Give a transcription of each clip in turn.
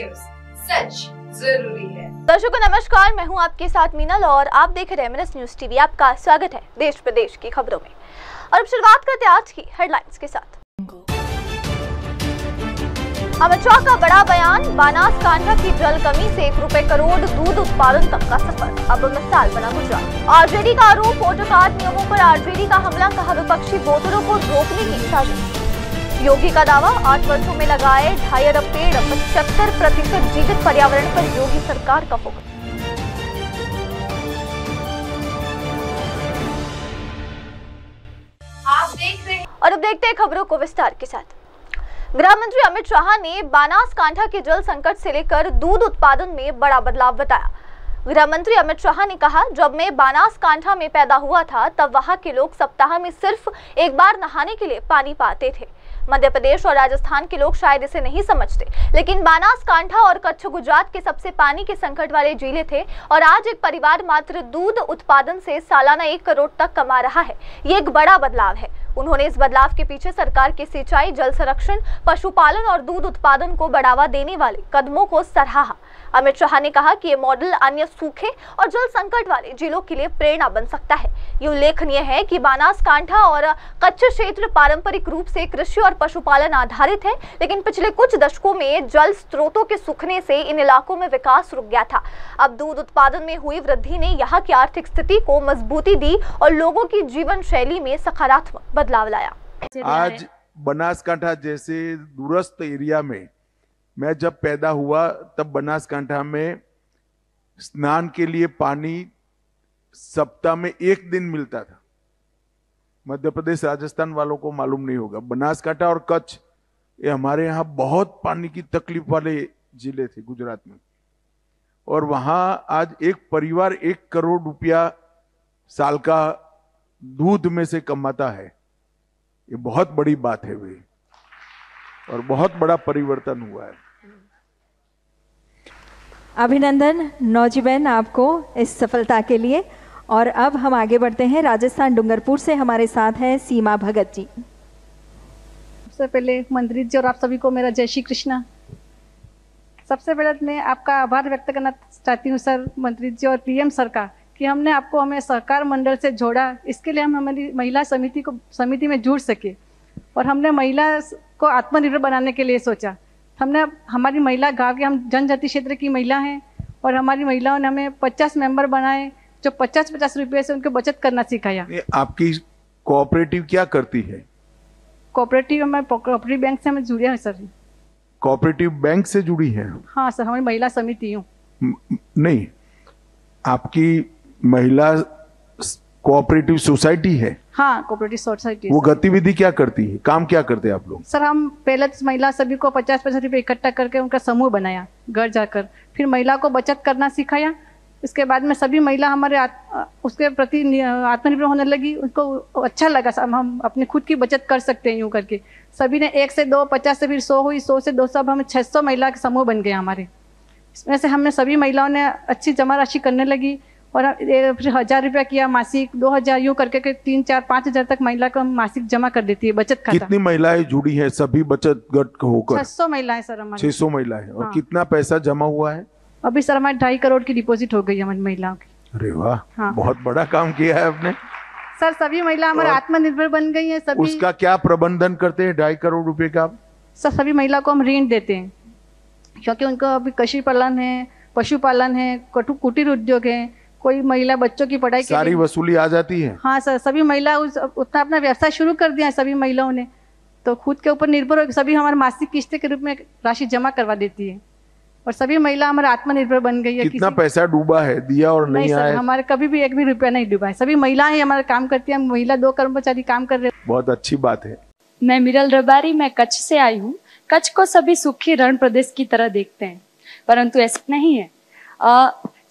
News, सच जरूरी है। दर्शकों नमस्कार, मैं हूं आपके साथ मीनल और आप देख रहे हैं एमएनएस न्यूज टीवी। आपका स्वागत है देश प्रदेश की खबरों में। और अब शुरुआत करते हैं आज की हेडलाइंस के साथ। अमित शाह का बड़ा बयान, बनासकांठा की जल कमी से 1 रुपए करोड़ दूध उत्पादन तक का सफर, अब मिसाल बना गुजरात। आरजेडी का आरोप, वोटर कार्ड नियमों पर आरजेडी का हमला, कहा विपक्षी वोटरों को रोकने की साजिश। योगी का दावा, 8 वर्षों में लगाए 2.5 अरब पेड़, 75% जीवित पर्यावरण पर योगी सरकार का फोकस। आप देख रहे हैं और अब देखते हैं खबरों को विस्तार के साथ। गृह मंत्री अमित शाह ने बनासकांठा के जल संकट से लेकर दूध उत्पादन में बड़ा बदलाव बताया। गृह मंत्री अमित शाह ने कहा, जब मैं बनासकांठा में पैदा हुआ था तब वहां के लोग सप्ताह में सिर्फ एक बार नहाने के लिए पानी पाते थे। मध्य प्रदेश और राजस्थान के लोग शायद इसे नहीं समझते, लेकिन बनासकांठा और कच्छ गुजरात के सबसे पानी के संकट वाले जिले थे और आज एक परिवार मात्र दूध उत्पादन से सालाना 1 करोड़ तक कमा रहा है। ये एक बड़ा बदलाव है। उन्होंने इस बदलाव के पीछे सरकार के सिंचाई, जल संरक्षण, पशुपालन और दूध उत्पादन को बढ़ावा देने वाले कदमों को सराहा। अमित शाह ने कहा कि ये मॉडल अन्य सूखे और जल संकट वाले जिलों के लिए प्रेरणा बन सकता है। ये उल्लेखनीय है कि बनासकांठा और कच्छ क्षेत्र पारंपरिक रूप से कृषि और पशुपालन आधारित है, लेकिन पिछले कुछ दशकों में जल स्रोतों के सूखने से इन इलाकों में विकास रुक गया था। अब दूध उत्पादन में हुई वृद्धि ने यहाँ की आर्थिक स्थिति को मजबूती दी और लोगों की जीवन शैली में सकारात्मक बदलाव लाया। आज बनासकांठा जैसे दूरस्थ एरिया में मैं जब पैदा हुआ तब बनासकांठा में स्नान के लिए पानी सप्ताह में 1 दिन मिलता था। मध्य प्रदेश, राजस्थान वालों को मालूम नहीं होगा। बनासकांठा और कच्छ ये हमारे यहाँ बहुत पानी की तकलीफ वाले जिले थे गुजरात में, और वहां आज एक परिवार 1 करोड़ रुपया साल का दूध में से कमाता है। ये बहुत बड़ी बात है वे, और बहुत बड़ा परिवर्तन हुआ है। अभिनंदन नौजीबेन आपको इस सफलता के लिए। और अब हम आगे बढ़ते हैं। राजस्थान डूंगरपुर से हमारे साथ हैं सीमा भगत जी। सबसे पहले मंत्री जी और आप सभी को मेरा जय श्री कृष्णा। सबसे पहले मैं आपका आभार व्यक्त करना चाहती हूँ सर, मंत्री जी और पीएम सर का, कि हमने आपको हमें सहकार मंडल से जोड़ा। इसके लिए हम हमारी महिला समिति में जुड़ सके और हमने महिला को आत्मनिर्भर बनाने के लिए सोचा। हमने हमारी महिला गांव के, हम जनजाति क्षेत्र की महिला हैं और हमारी महिलाओं ने हमें 50 मेंबर बनाए जो 50-50 रुपये से उनको बचत करना सिखाया। आपकी कोऑपरेटिव क्या करती है? कोऑपरेटिव हमारे कोऑपरेटिव बैंक से हमें जुड़े हैं सर। कोऑपरेटिव बैंक से जुड़ी है? हाँ सर, हमारी महिला समिति हूँ। नहीं, आपकी महिला कोऑपरेटिव सोसाइटी है? हाँ, कोऑपरेटिव सोसाइटी। वो गतिविधि क्या करती है, काम क्या करते हैं आप लोग? सर, हम पहले महिला सभी को 50-50 रुपये इकट्ठा करके उनका समूह बनाया घर जाकर, फिर महिला को बचत करना सिखाया। इसके बाद में सभी महिला हमारे उसके प्रति आत्मनिर्भर होने लगी। उनको अच्छा लगा, हम अपनी खुद की बचत कर सकते हैं यूँ करके। सभी ने 1 से 2, 50 से फिर 100 हुई, 100 से 200, अब हमें 600 महिला के समूह बन गए हमारे। इसमें से हमने सभी महिलाओं ने अच्छी जमा राशि करने लगी और फिर 1000 रुपया किया मासिक, 2000 यूँ करके 3, 4, 5 तक महिला को मासिक जमा कर देती है बचत खाता। कितनी महिलाएं जुड़ी है सभी बचत गट होकर? 600 महिलाएं सर हमारी। 600 महिलाएं। और हाँ। कितना पैसा जमा हुआ है? अभी सर हमारे 2.5 करोड़ की डिपॉजिट हो गई है हमारी महिलाओं की। अरे वाह। हाँ। बहुत बड़ा काम किया है आपने सर। सभी महिला हमारे आत्मनिर्भर बन गई है। सभी उसका क्या प्रबंधन करते हैं 2.5 करोड़ रुपए का? सर सभी महिला को हम ऋण देते हैं, क्योंकि उनको अभी कृषि पालन है, पशुपालन है, कुटीर उद्योग है, कोई महिला बच्चों की पढ़ाई के सारी वसूली आ जाती है। हाँ सर, सभी महिला उतना अपना व्यवसाय शुरू कर दिया है सभी महिलाओं ने, तो खुद के ऊपर निर्भर हो। सभी हमारे मासिक किस्त के रूप में राशि जमा करवा देती है और सभी महिला हमारे आत्मनिर्भर बन गई है। कितना पैसा डूबा है, दिया और नहीं आया? हमारे कभी भी 1 भी रुपया नहीं डूबा है। सभी महिलाएं हमारा काम करती है। हम महिला 2 कर्मचारी काम कर रहे हैं। बहुत अच्छी बात है। मैं मिरल रबारी, मैं कच्छ से आई हूँ। कच्छ को सभी सूखी रण प्रदेश की तरह देखते हैं, परंतु ऐसा नहीं है।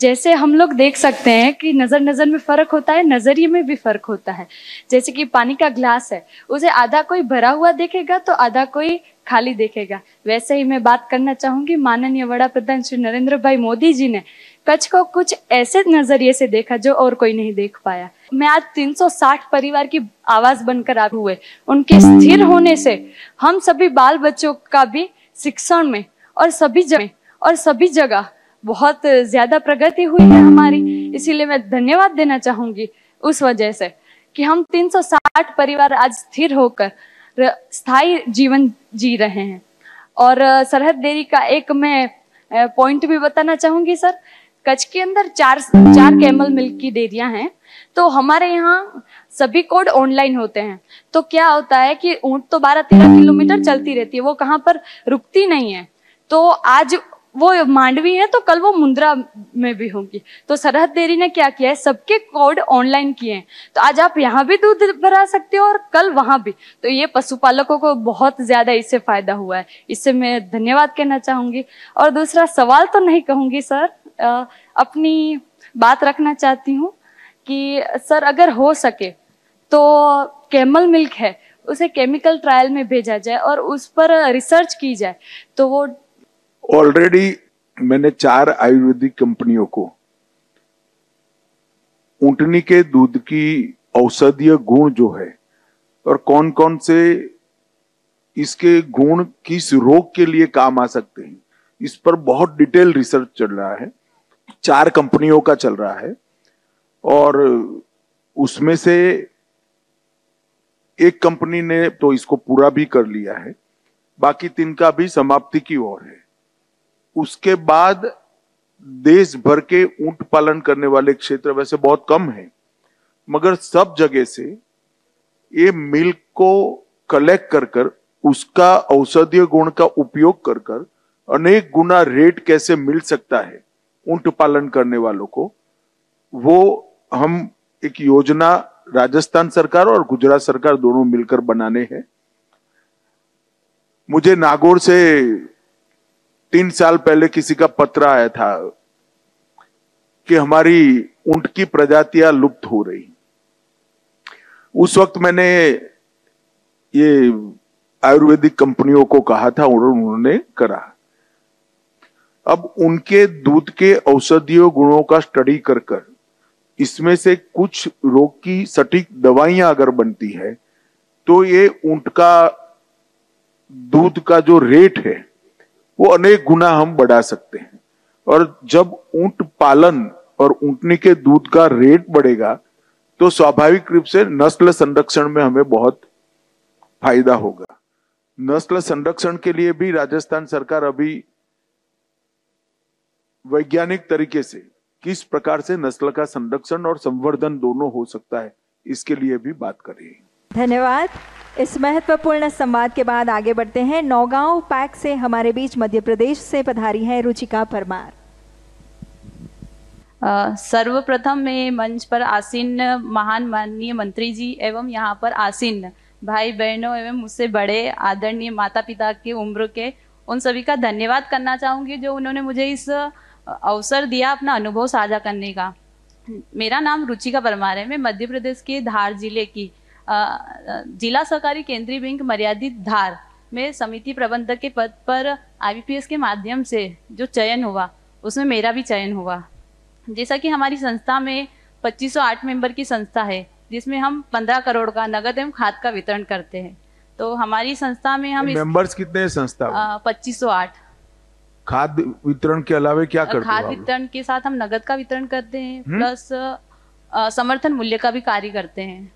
जैसे हम लोग देख सकते हैं कि नजर में फर्क होता है, नजरिए में भी फर्क होता है। जैसे कि पानी का ग्लास है, उसे आधा कोई भरा हुआ देखेगा तो आधा कोई खाली देखेगा। वैसे ही मैं बात करना चाहूंगी, माननीय वड़ा प्रधान श्री नरेंद्र भाई मोदी जी ने कच्छ को कुछ ऐसे नजरिए से देखा जो और कोई नहीं देख पाया। मैं आज 360 परिवार की आवाज बनकर आ हुए, उनके स्थिर होने से हम सभी बाल बच्चों का भी शिक्षण में और सभी जगह और सभी जगह बहुत ज्यादा प्रगति हुई है हमारी। इसीलिए मैं धन्यवाद देना चाहूंगी उस वजह से कि हम 360 परिवार आज स्थिर होकर स्थायी जीवन जी रहे हैं। और सरहद डेयरी का एक मैं पॉइंट भी बताना चाहूंगी सर। कच्छ के अंदर चार कैमल मिल्क की डेयरियां हैं, तो हमारे यहाँ सभी कोड ऑनलाइन होते हैं। तो क्या होता है कि ऊंट तो 12-13 किलोमीटर चलती रहती है, वो कहाँ पर रुकती नहीं है। तो आज वो मांडवी है तो कल वो मुंद्रा में भी होंगी। तो सरहद डेयरी ने क्या किया है, सबके कोड ऑनलाइन किए हैं। तो आज आप यहाँ भी दूध भरा सकते हो और कल वहां भी। तो ये पशुपालकों को बहुत ज्यादा इससे फायदा हुआ है, इससे मैं धन्यवाद कहना चाहूंगी। और दूसरा सवाल तो नहीं कहूंगी सर, अपनी बात रखना चाहती हूँ कि सर अगर हो सके तो कैमल मिल्क है उसे केमिकल ट्रायल में भेजा जाए और उस पर रिसर्च की जाए। तो वो ऑलरेडी मैंने 4 आयुर्वेदिक कंपनियों को ऊंटनी के दूध की औषधीय गुण जो है और कौन कौन से इसके गुण किस रोग के लिए काम आ सकते हैं, इस पर बहुत डिटेल रिसर्च चल रहा है। 4 कंपनियों का चल रहा है और उसमें से एक कंपनी ने तो इसको पूरा भी कर लिया है, बाकी 3 का भी समाप्ति की ओर है। उसके बाद देश भर के ऊंट पालन करने वाले क्षेत्र वैसे बहुत कम है, मगर सब जगह से ये मिल्क को कलेक्ट कर कर उसका औषधीय गुण का उपयोग कर कर अनेक गुना रेट कैसे मिल सकता है ऊंट पालन करने वालों को, वो हम एक योजना राजस्थान सरकार और गुजरात सरकार दोनों मिलकर बनाने हैं। मुझे नागौर से 3 साल पहले किसी का पत्र आया था कि हमारी ऊंट की प्रजातियां लुप्त हो रही। उस वक्त मैंने ये आयुर्वेदिक कंपनियों को कहा था और उन्होंने करा। अब उनके दूध के औषधीय गुणों का स्टडी कर कर इसमें से कुछ रोग की सटीक दवाइयां अगर बनती है तो ये ऊंट का दूध का जो रेट है वो अनेक गुना हम बढ़ा सकते हैं। और जब ऊंट पालन और ऊंटनी के दूध का रेट बढ़ेगा तो स्वाभाविक रूप से नस्ल संरक्षण में हमें बहुत फायदा होगा। नस्ल संरक्षण के लिए भी राजस्थान सरकार अभी वैज्ञानिक तरीके से किस प्रकार से नस्ल का संरक्षण और संवर्धन दोनों हो सकता है, इसके लिए भी बात कर रही है। धन्यवाद। इस महत्वपूर्ण संवाद के बाद आगे बढ़ते हैं। नौगांव पैक से हमारे बीच मध्य प्रदेश से पधारी हैं रुचिका परमार। सर्वप्रथम मैं मंच पर आसीन महान माननीय मंत्री जी एवं यहाँ पर आसीन भाई बहनों एवं मुझसे बड़े आदरणीय माता पिता की उम्र के उन सभी का धन्यवाद करना चाहूँगी जो उन्होंने मुझे इस अवसर दिया अपना अनुभव साझा करने का। मेरा नाम रुचिका परमार है। मैं मध्य प्रदेश के धार जिले की जिला सहकारी केंद्रीय बैंक मर्यादित धार में समिति प्रबंधक के पद पर IBPS के माध्यम से जो चयन हुआ उसमें मेरा भी चयन हुआ। जैसा कि हमारी संस्था में 2508 मेंबर की संस्था है जिसमें हम 15 करोड़ का नगद एवं खाद का वितरण करते हैं। तो हमारी संस्था में हम मेंबर्स कितने हैं संस्था में? 2508। खाद वितरण के अलावा क्या करते हैं? खाद वितरण के साथ हम नगद का वितरण करते हैं प्लस समर्थन मूल्य का भी कार्य करते हैं।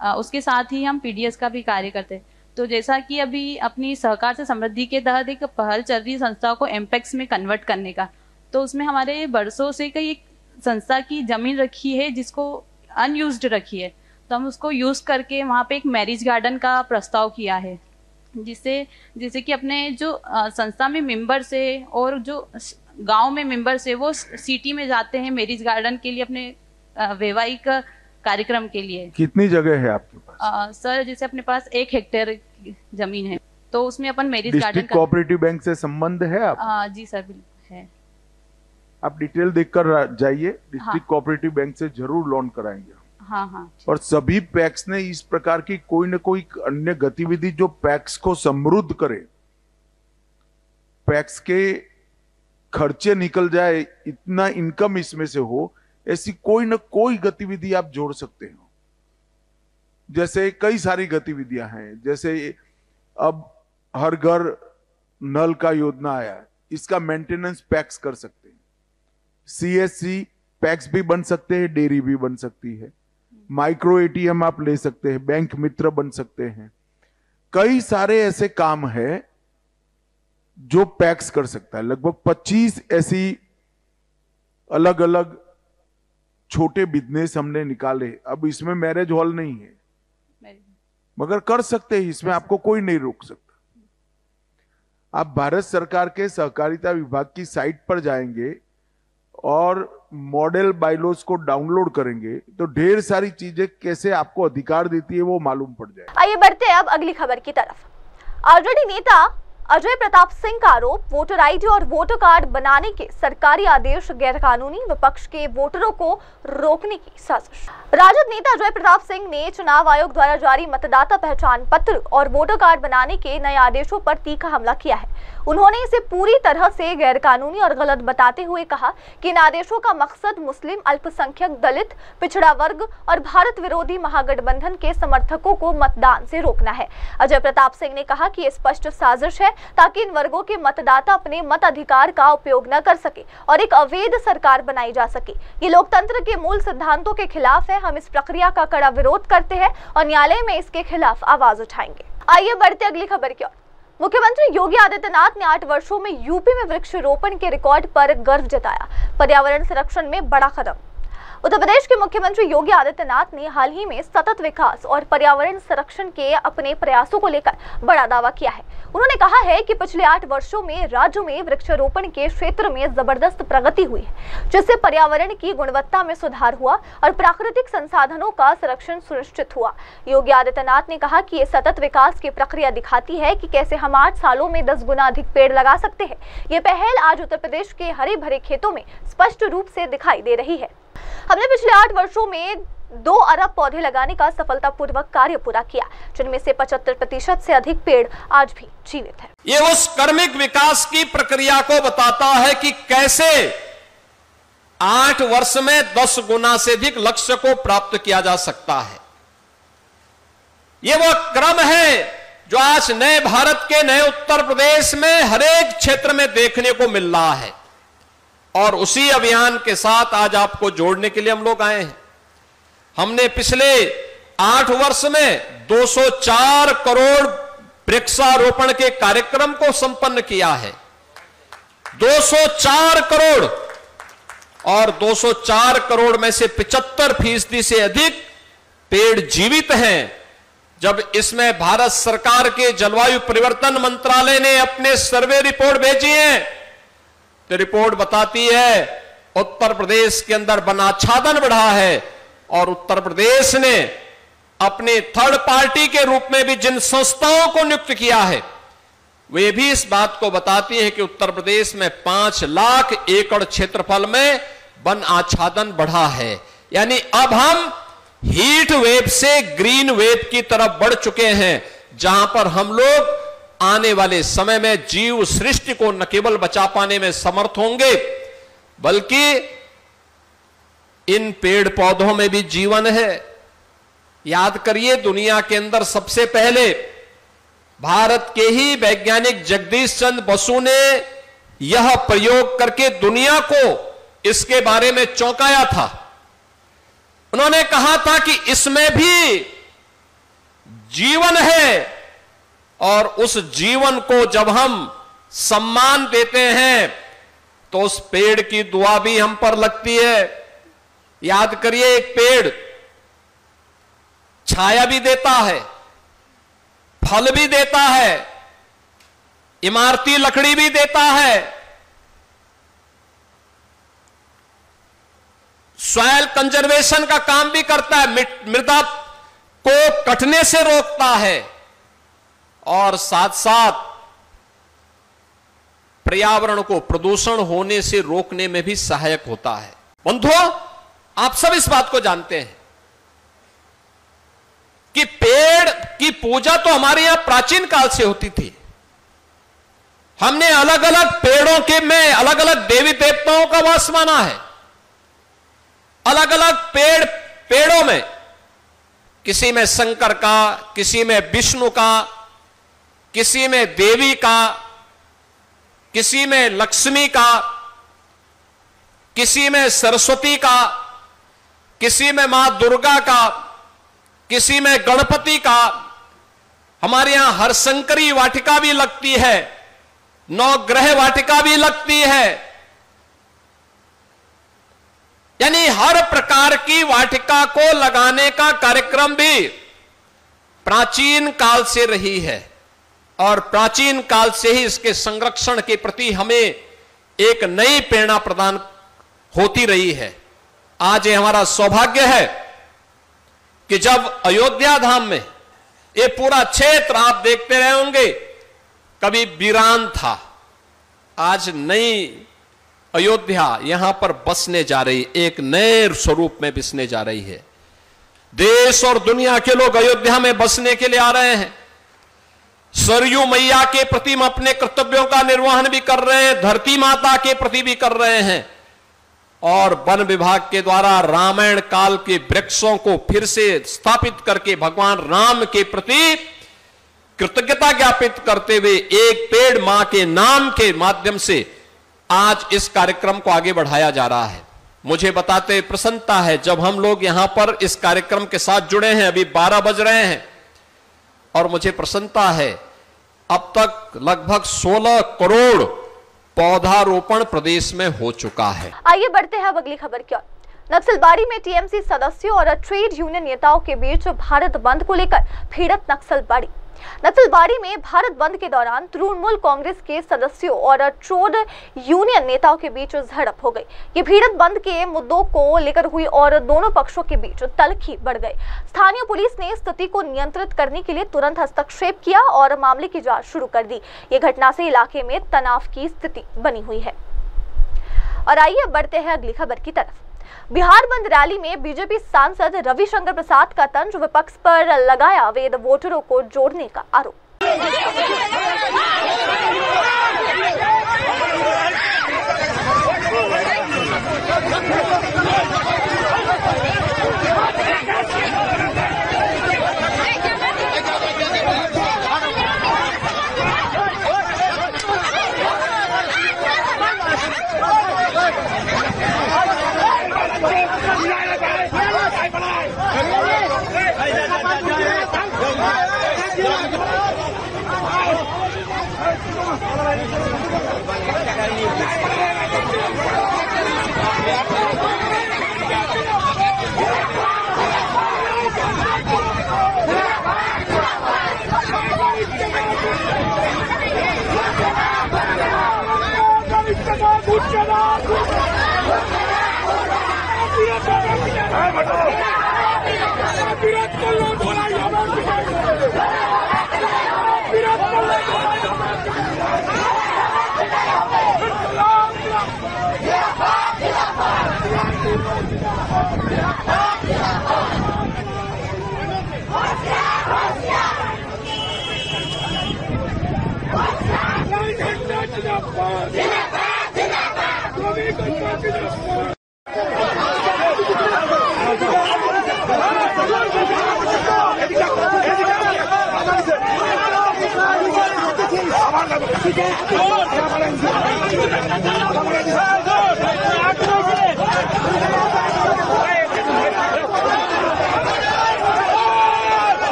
उसके साथ ही हम PDS का भी कार्य करते हैं। तो जैसा कि अभी अपनी सहकार से समृद्धि के तहत एक पहल चल रही संस्था को एमपेक्स में कन्वर्ट करने का, तो उसमें हमारे बरसों से कई एक संस्था की जमीन रखी है जिसको अनयूज्ड रखी है, तो हम उसको यूज करके वहाँ पे एक मैरिज गार्डन का प्रस्ताव किया है जिससे कि अपने जो संस्था में मेंबर्स है और जो गांव में मेंबर्स है वो सिटी में जाते हैं मैरिज गार्डन के लिए अपने वैवाहिक कार्यक्रम के लिए। कितनी जगह है आपके पास? सर जैसे अपने पास 1 हेक्टेयर जमीन है तो उसमें अपन marriage garden. District cooperative bank से संबंध है आप? जी सर है। आप डिटेल देखकर जाइए, डिस्ट्रिक्ट कोऑपरेटिव बैंक से जरूर लोन कराएंगे। हाँ। और सभी पैक्स ने इस प्रकार की कोई न कोई अन्य गतिविधि जो पैक्स को समृद्ध करे, पैक्स के खर्चे निकल जाए, इतना इनकम इसमें से हो, ऐसी कोई न कोई गतिविधि आप जोड़ सकते हो। जैसे कई सारी गतिविधियां हैं, जैसे अब हर घर नल का योजना आया, इसका मेंटेनेंस पैक्स कर सकते हैं। CSC पैक्स भी बन सकते हैं, डेयरी भी बन सकती है, माइक्रो ATM आप ले सकते हैं, बैंक मित्र बन सकते हैं। कई सारे ऐसे काम है जो पैक्स कर सकता है। लगभग 25 ऐसी अलग अलग छोटे बिजनेस हमने निकाले। अब इसमें मैरिज हॉल नहीं है, मगर कर सकते हैं, इसमें आपको कोई नहीं रोक सकता। आप भारत सरकार के सहकारिता विभाग की साइट पर जाएंगे और मॉडल बाइलॉज को डाउनलोड करेंगे तो ढेर सारी चीजें कैसे आपको अधिकार देती है वो मालूम पड़ जाए। आइए बढ़ते हैं अब अगली खबर की तरफ। आरजेडी नेता अजय प्रताप सिंह का आरोप, वोटर आईडी और वोटर कार्ड बनाने के सरकारी आदेश गैरकानूनी, विपक्ष के वोटरों को रोकने की साजिश। राजद नेता अजय प्रताप सिंह ने चुनाव आयोग द्वारा जारी मतदाता पहचान पत्र और वोटर कार्ड बनाने के नए आदेशों पर तीखा हमला किया है। उन्होंने इसे पूरी तरह से गैरकानूनी और गलत बताते हुए कहा कि इन आदेशों का मकसद मुस्लिम, अल्पसंख्यक, दलित, पिछड़ा वर्ग और भारत विरोधी महागठबंधन के समर्थकों को मतदान से रोकना है। अजय प्रताप सिंह ने कहा कि यह स्पष्ट साजिश है ताकि इन वर्गों के मतदाता अपने मताधिकार का उपयोग न कर सके और एक अवैध सरकार बनाई जा सके। ये लोकतंत्र के मूल सिद्धांतों के खिलाफ है। हम इस प्रक्रिया का कड़ा विरोध करते हैं और न्यायालय में इसके खिलाफ आवाज उठाएंगे। आइए बढ़ते अगली खबर की ओर। मुख्यमंत्री योगी आदित्यनाथ ने 8 वर्षों में यूपी में वृक्षारोपण के रिकॉर्ड पर गर्व जताया। पर्यावरण संरक्षण में बड़ा कदम। उत्तर प्रदेश के मुख्यमंत्री योगी आदित्यनाथ ने हाल ही में सतत विकास और पर्यावरण संरक्षण के अपने प्रयासों को लेकर बड़ा दावा किया है। उन्होंने कहा है कि पिछले 8 वर्षों में राज्य में वृक्षारोपण के क्षेत्र में जबरदस्त प्रगति हुई है, जिससे पर्यावरण की गुणवत्ता में सुधार हुआ और प्राकृतिक संसाधनों का संरक्षण सुनिश्चित हुआ। योगी आदित्यनाथ ने कहा कि ये सतत विकास की प्रक्रिया दिखाती है कि कैसे हम 8 सालों में 10 गुना अधिक पेड़ लगा सकते हैं। ये पहल आज उत्तर प्रदेश के हरे भरे खेतों में स्पष्ट रूप से दिखाई दे रही है। हमने पिछले 8 वर्षों में 2 अरब पौधे लगाने का सफलतापूर्वक कार्य पूरा किया, जिनमें से 75% से अधिक पेड़ आज भी जीवित हैं। ये उस कर्मिक विकास की प्रक्रिया को बताता है कि कैसे 8 वर्ष में 10 गुना से अधिक लक्ष्य को प्राप्त किया जा सकता है। ये वो क्रम है जो आज नए भारत के नए उत्तर प्रदेश में हर एक क्षेत्र में देखने को मिल रहा है और उसी अभियान के साथ आज आपको जोड़ने के लिए हम लोग आए हैं। हमने पिछले 8 वर्ष में 204 करोड़ वृक्षारोपण के कार्यक्रम को संपन्न किया है। 204 करोड़ और 204 करोड़ में से 75% से अधिक पेड़ जीवित हैं। जब इसमें भारत सरकार के जलवायु परिवर्तन मंत्रालय ने अपने सर्वे रिपोर्ट भेजी है तो रिपोर्ट बताती है उत्तर प्रदेश के अंदर वन आच्छादन बढ़ा है और उत्तर प्रदेश ने अपने थर्ड पार्टी के रूप में भी जिन संस्थाओं को नियुक्त किया है वे भी इस बात को बताती है कि उत्तर प्रदेश में 5 लाख एकड़ क्षेत्रफल में वन आच्छादन बढ़ा है। यानी अब हम हीट वेव से ग्रीन वेव की तरफ बढ़ चुके हैं, जहां पर हम लोग आने वाले समय में जीव सृष्टि को न केवल बचा पाने में समर्थ होंगे बल्कि इन पेड़ पौधों में भी जीवन है। याद करिए, दुनिया के अंदर सबसे पहले भारत के ही वैज्ञानिक जगदीश चंद्र बसु ने यह प्रयोग करके दुनिया को इसके बारे में चौंकाया था। उन्होंने कहा था कि इसमें भी जीवन है और उस जीवन को जब हम सम्मान देते हैं तो उस पेड़ की दुआ भी हम पर लगती है। याद करिए, एक पेड़ छाया भी देता है, फल भी देता है, इमारती लकड़ी भी देता है, सॉइल कंजर्वेशन का काम भी करता है, मृदा को कटने से रोकता है और साथ साथ पर्यावरण को प्रदूषण होने से रोकने में भी सहायक होता है। बंधुओं, आप सब इस बात को जानते हैं कि पेड़ की पूजा तो हमारे यहां प्राचीन काल से होती थी। हमने अलग अलग पेड़ों के में अलग अलग देवी देवताओं का वास माना है। अलग अलग पेड़ों में किसी में शंकर का, किसी में विष्णु का, किसी में देवी का, किसी में लक्ष्मी का, किसी में सरस्वती का, किसी में मां दुर्गा का, किसी में गणपति का। हमारे यहां हरशंकरी वाटिका भी लगती है, नवग्रह वाटिका भी लगती है। यानी हर प्रकार की वाटिका को लगाने का कार्यक्रम भी प्राचीन काल से रही है और प्राचीन काल से ही इसके संरक्षण के प्रति हमें एक नई प्रेरणा प्रदान होती रही है। आज ये हमारा सौभाग्य है कि जब अयोध्या धाम में ये पूरा क्षेत्र आप देखते रहे होंगे, कभी वीरान था, आज नई अयोध्या यहां पर बसने जा रही, एक नए स्वरूप में बसने जा रही है। देश और दुनिया के लोग अयोध्या में बसने के लिए आ रहे हैं। सरयू मैया के प्रति हम अपने कर्तव्यों का निर्वहन भी कर रहे हैं, धरती माता के प्रति भी कर रहे हैं, और वन विभाग के द्वारा रामायण काल के वृक्षों को फिर से स्थापित करके भगवान राम के प्रति कृतज्ञता ज्ञापित करते हुए एक पेड़ मां के नाम के माध्यम से आज इस कार्यक्रम को आगे बढ़ाया जा रहा है। मुझे बताते प्रसन्नता है जब हम लोग यहां पर इस कार्यक्रम के साथ जुड़े हैं, अभी 12 बज रहे हैं, और मुझे प्रसन्नता है अब तक लगभग 16 करोड़ पौधारोपण प्रदेश में हो चुका है। आइए बढ़ते हैं अब अगली खबर की ओर। नक्सलबाड़ी में टीएमसी सदस्यों और ट्रेड यूनियन नेताओं के बीच भारत बंद को लेकर भिड़ंत। नक्सलबाड़ी में भारत बंद के दौरान तृणमूल कांग्रेस के सदस्यों और ट्रेड यूनियन नेताओं के बीच झड़प हो गई। ये भिड़ंत बंद के मुद्दों को लेकर हुई और दोनों पक्षों के बीच तल्खी बढ़ गई। स्थानीय पुलिस ने स्थिति को नियंत्रित करने के लिए तुरंत हस्तक्षेप किया और मामले की जांच शुरू कर दी। ये घटना से इलाके में तनाव की स्थिति बनी हुई है। और आइए बढ़ते हैं अगली खबर की तरफ। बिहार बंद रैली में बीजेपी सांसद रविशंकर प्रसाद का तंज विपक्ष पर लगाया, अवैध वोटरों को जोड़ने का आरोप।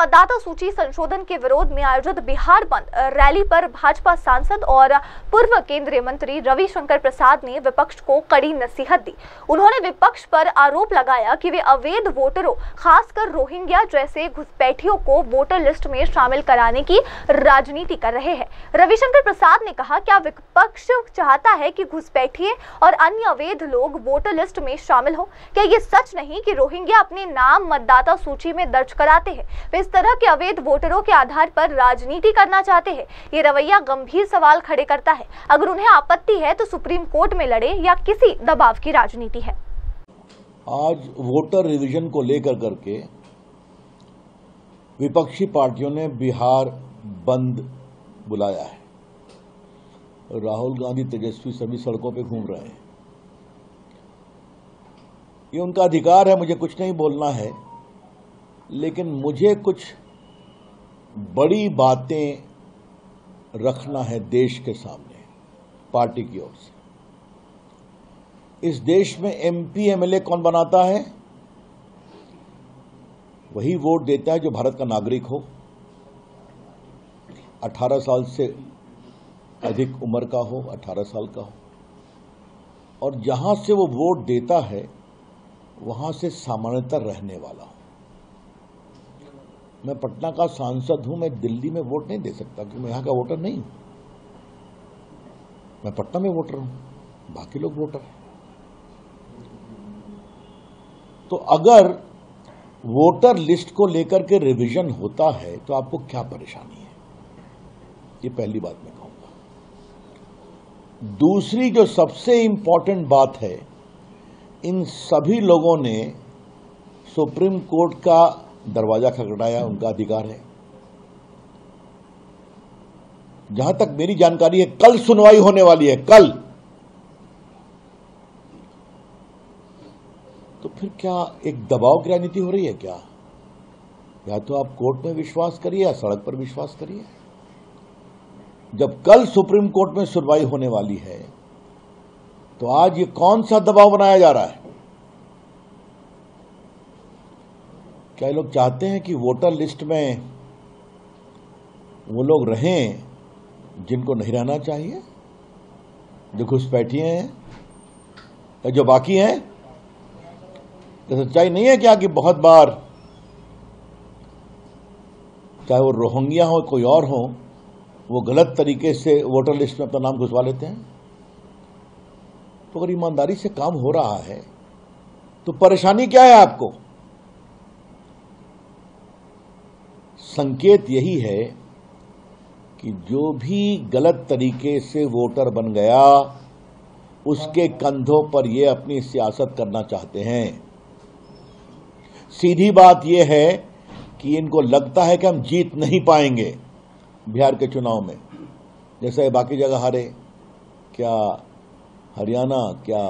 मतदाता सूची संशोधन के विरोध में आयोजित बिहार बंद रैली पर भाजपा सांसद और पूर्व केंद्रीय मंत्री रविशंकर प्रसाद ने विपक्ष को कड़ी नसीहत दी। उन्होंने विपक्ष पर आरोप लगाया कि वे अवैध वोटरों, खासकर रोहिंग्या जैसे घुसपैठियों को वोटर लिस्ट में शामिल कराने की राजनीति कर रहे हैं। रविशंकर प्रसाद ने कहा, क्या विपक्ष चाहता है कि घुसपैठिए और अन्य अवैध लोग वोटर लिस्ट में शामिल हो? क्या ये सच नहीं कि रोहिंग्या अपने नाम मतदाता सूची में दर्ज कराते हैं? वे इस तरह के अवैध वोटरों के आधार पर राजनीति करना चाहते हैं। ये रवैया गंभीर सवाल खड़े करता है। अगर उन्हें आपत्ति है तो सुप्रीम कोर्ट में लड़े या किसी दबाव की राजनीति है। आज वोटर रिवीजन को लेकर करके विपक्षी पार्टियों ने बिहार बंद बुलाया है। राहुल गांधी, तेजस्वी सभी सड़कों पे घूम रहे हैं। ये उनका अधिकार है, मुझे कुछ नहीं बोलना है, लेकिन मुझे कुछ बड़ी बातें रखना है देश के सामने पार्टी की ओर से। इस देश में एमपी एमएलए कौन बनाता है? वही वोट देता है जो भारत का नागरिक हो, 18 साल से अधिक उम्र का हो, 18 साल का हो, और जहां से वो वोट देता है वहां से सामान्यतः रहने वाला हो। मैं पटना का सांसद हूं, मैं दिल्ली में वोट नहीं दे सकता क्योंकि मैं यहां का वोटर नहीं हूं। मैं पटना में वोटर हूं, बाकी लोग वोटर हैं। तो अगर वोटर लिस्ट को लेकर के रिवीजन होता है तो आपको क्या परेशानी है? ये पहली बात मैं कहूंगा। दूसरी जो सबसे इंपॉर्टेंट बात है, इन सभी लोगों ने सुप्रीम कोर्ट का दरवाजा खटखटाया, उनका अधिकार है। जहां तक मेरी जानकारी है कल सुनवाई होने वाली है, कल। तो फिर क्या एक दबाव की राजनीति हो रही है क्या? या तो आप कोर्ट में विश्वास करिए या सड़क पर विश्वास करिए। जब कल सुप्रीम कोर्ट में सुनवाई होने वाली है तो आज ये कौन सा दबाव बनाया जा रहा है? क्या ये लोग चाहते हैं कि वोटर लिस्ट में वो लोग रहें जिनको नहीं रहना चाहिए, जो घुसपैठिए हैं या जो बाकी हैं? तो सच्चाई नहीं है क्या कि बहुत बार चाहे वो रोहिंग्या हो कोई और हो, वो गलत तरीके से वोटर लिस्ट में अपना नाम घुसवा लेते हैं? तो अगर ईमानदारी से काम हो रहा है तो परेशानी क्या है आपको? संकेत यही है कि जो भी गलत तरीके से वोटर बन गया उसके कंधों पर ये अपनी सियासत करना चाहते हैं। सीधी बात यह है कि इनको लगता है कि हम जीत नहीं पाएंगे बिहार के चुनाव में, जैसे बाकी जगह हारे। क्या हरियाणा, क्या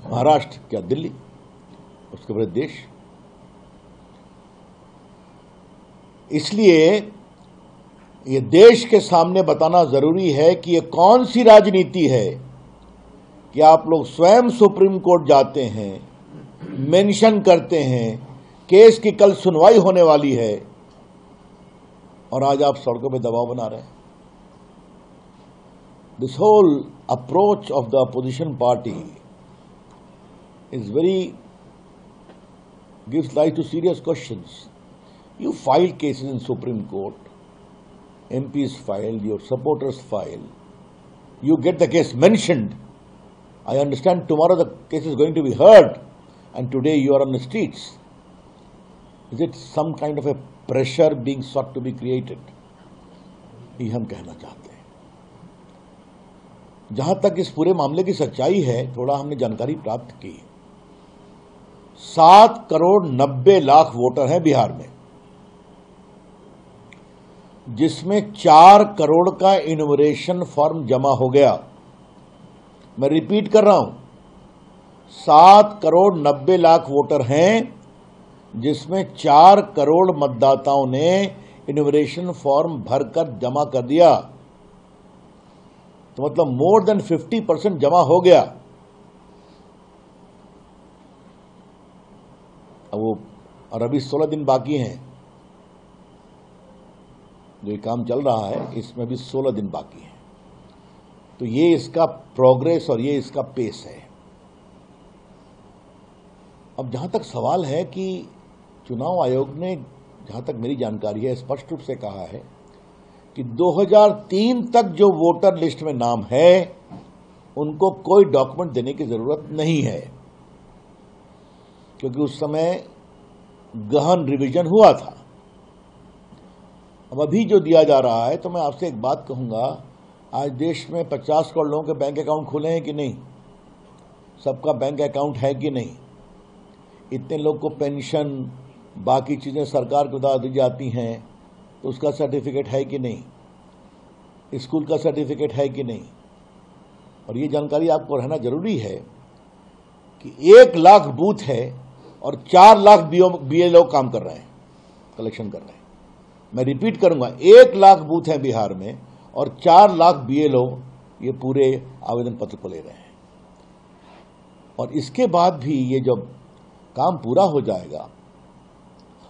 महाराष्ट्र, क्या दिल्ली, उसके बाद देश। इसलिए ये देश के सामने बताना जरूरी है कि ये कौन सी राजनीति है कि आप लोग स्वयं सुप्रीम कोर्ट जाते हैं, मेंशन करते हैं केस की कल सुनवाई होने वाली है, और आज आप सड़कों पे दबाव बना रहे हैं। This whole approach of the opposition party is gives rise to serious questions. You file cases in Supreme Court, MPs file, your supporters file, you get the case mentioned. I understand tomorrow the case is going to be heard and today you are on the streets. Is it some kind of a pressure being sought to be created? ये हम कहना चाहते हैं। जहां तक इस पूरे मामले की सच्चाई है, थोड़ा हमने जानकारी प्राप्त की। 7 करोड़ 90 लाख वोटर हैं बिहार में, जिसमें 4 करोड़ का इन्यूमरेशन फॉर्म जमा हो गया। मैं रिपीट कर रहा हूं, 7 करोड़ 90 लाख वोटर हैं, जिसमें 4 करोड़ मतदाताओं ने इन्यूमरेशन फॉर्म भरकर जमा कर दिया। तो मतलब मोर देन 50% जमा हो गया। अब वो और अभी 16 दिन बाकी हैं। जो ये काम चल रहा है इसमें भी 16 दिन बाकी हैं। तो ये इसका प्रोग्रेस और ये इसका पेस है। अब जहां तक सवाल है कि चुनाव आयोग ने, जहां तक मेरी जानकारी है, स्पष्ट रूप से कहा है कि 2003 तक जो वोटर लिस्ट में नाम है उनको कोई डॉक्यूमेंट देने की जरूरत नहीं है, क्योंकि उस समय गहन रिवीजन हुआ था। अब अभी जो दिया जा रहा है, तो मैं आपसे एक बात कहूंगा, आज देश में 50 करोड़ लोगों के बैंक अकाउंट खुले हैं कि नहीं? सबका बैंक अकाउंट है कि नहीं? इतने लोग को पेंशन, बाकी चीजें सरकार के द्वारा दी जाती हैं, तो उसका सर्टिफिकेट है कि नहीं? स्कूल का सर्टिफिकेट है कि नहीं? और ये जानकारी आपको रहना जरूरी है कि 1 लाख बूथ है और 4 लाख बीएलओ काम कर रहे हैं, कलेक्शन कर रहे हैं। मैं रिपीट करूंगा, 1 लाख बूथ है बिहार में और 4 लाख बीएलओ ये पूरे आवेदन पत्र को ले रहे हैं। और इसके बाद भी ये जब काम पूरा हो जाएगा,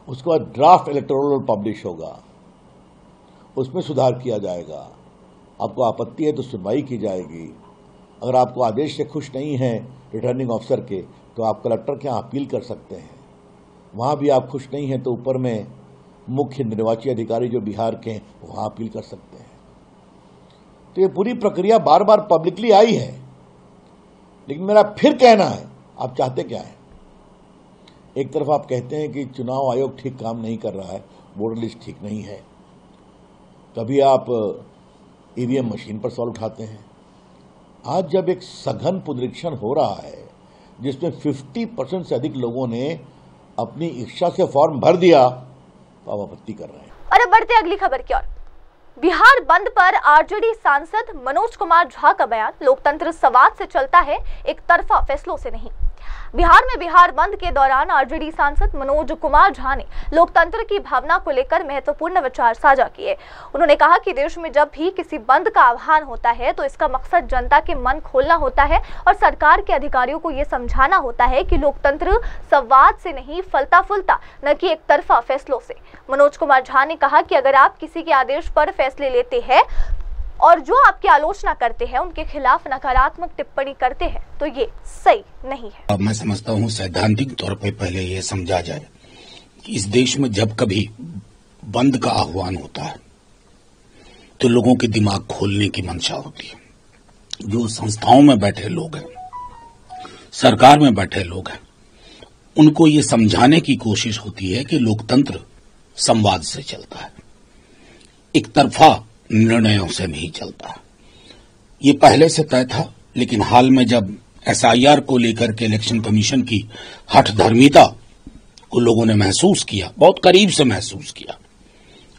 उसके बाद ड्राफ्ट इलेक्टोरल रोल पब्लिश होगा, उसमें सुधार किया जाएगा। आपको आपत्ति है तो सुनवाई की जाएगी। अगर आपको आदेश से खुश नहीं है रिटर्निंग ऑफिसर के, तो आप कलेक्टर के यहाँ अपील कर सकते हैं। वहां भी आप खुश नहीं हैं तो ऊपर में मुख्य निर्वाची अधिकारी जो बिहार के हैं, वहां अपील कर सकते हैं। तो ये पूरी प्रक्रिया बार बार पब्लिकली आई है। लेकिन मेरा फिर कहना है, आप चाहते क्या है? एक तरफ आप कहते हैं कि चुनाव आयोग ठीक काम नहीं कर रहा है, वोटर लिस्ट ठीक नहीं है। कभी आप ईवीएम मशीन पर सवाल उठाते हैं। आज जब एक सघन पुनरीक्षण हो रहा है जिसमें 50% से अधिक लोगों ने अपनी इच्छा से फॉर्म भर दिया, तो आप आपत्ति कर रहे हैं। और अब बढ़ते अगली खबर की ओर। बिहार बंद पर आरजेडी सांसद मनोज कुमार झा का बयान, लोकतंत्र संवाद से चलता है, एक तरफा फैसलों से नहीं। बिहार में बिहार बंद के दौरान आरजेडी सांसद मनोज कुमार झा ने लोकतंत्र की भावना को लेकर महत्वपूर्ण विचार साझा किए। उन्होंने कहा कि देश में जब भी किसी बंद का आह्वान होता है तो इसका मकसद जनता के मन खोलना होता है और सरकार के अधिकारियों को यह समझाना होता है कि लोकतंत्र संवाद से नहीं, फलता फूलता, न कि एक तरफा फैसलों से। मनोज कुमार झा ने कहा कि अगर आप किसी के आदेश पर फैसले लेते हैं और जो आपकी आलोचना करते हैं उनके खिलाफ नकारात्मक टिप्पणी करते हैं तो ये सही नहीं है। अब मैं समझता हूँ सैद्धांतिक तौर पे पहले ये समझा जाए कि इस देश में जब कभी बंद का आह्वान होता है तो लोगों के दिमाग खोलने की मंशा होती है। जो संस्थाओं में बैठे लोग हैं, सरकार में बैठे लोग हैं, उनको ये समझाने की कोशिश होती है कि लोकतंत्र संवाद से चलता है, एक तरफा निर्णयों से नहीं चलता। ये पहले से तय था, लेकिन हाल में जब एसआईआर को लेकर के इलेक्शन कमीशन की हठधर्मिता को लोगों ने महसूस किया, बहुत करीब से महसूस किया,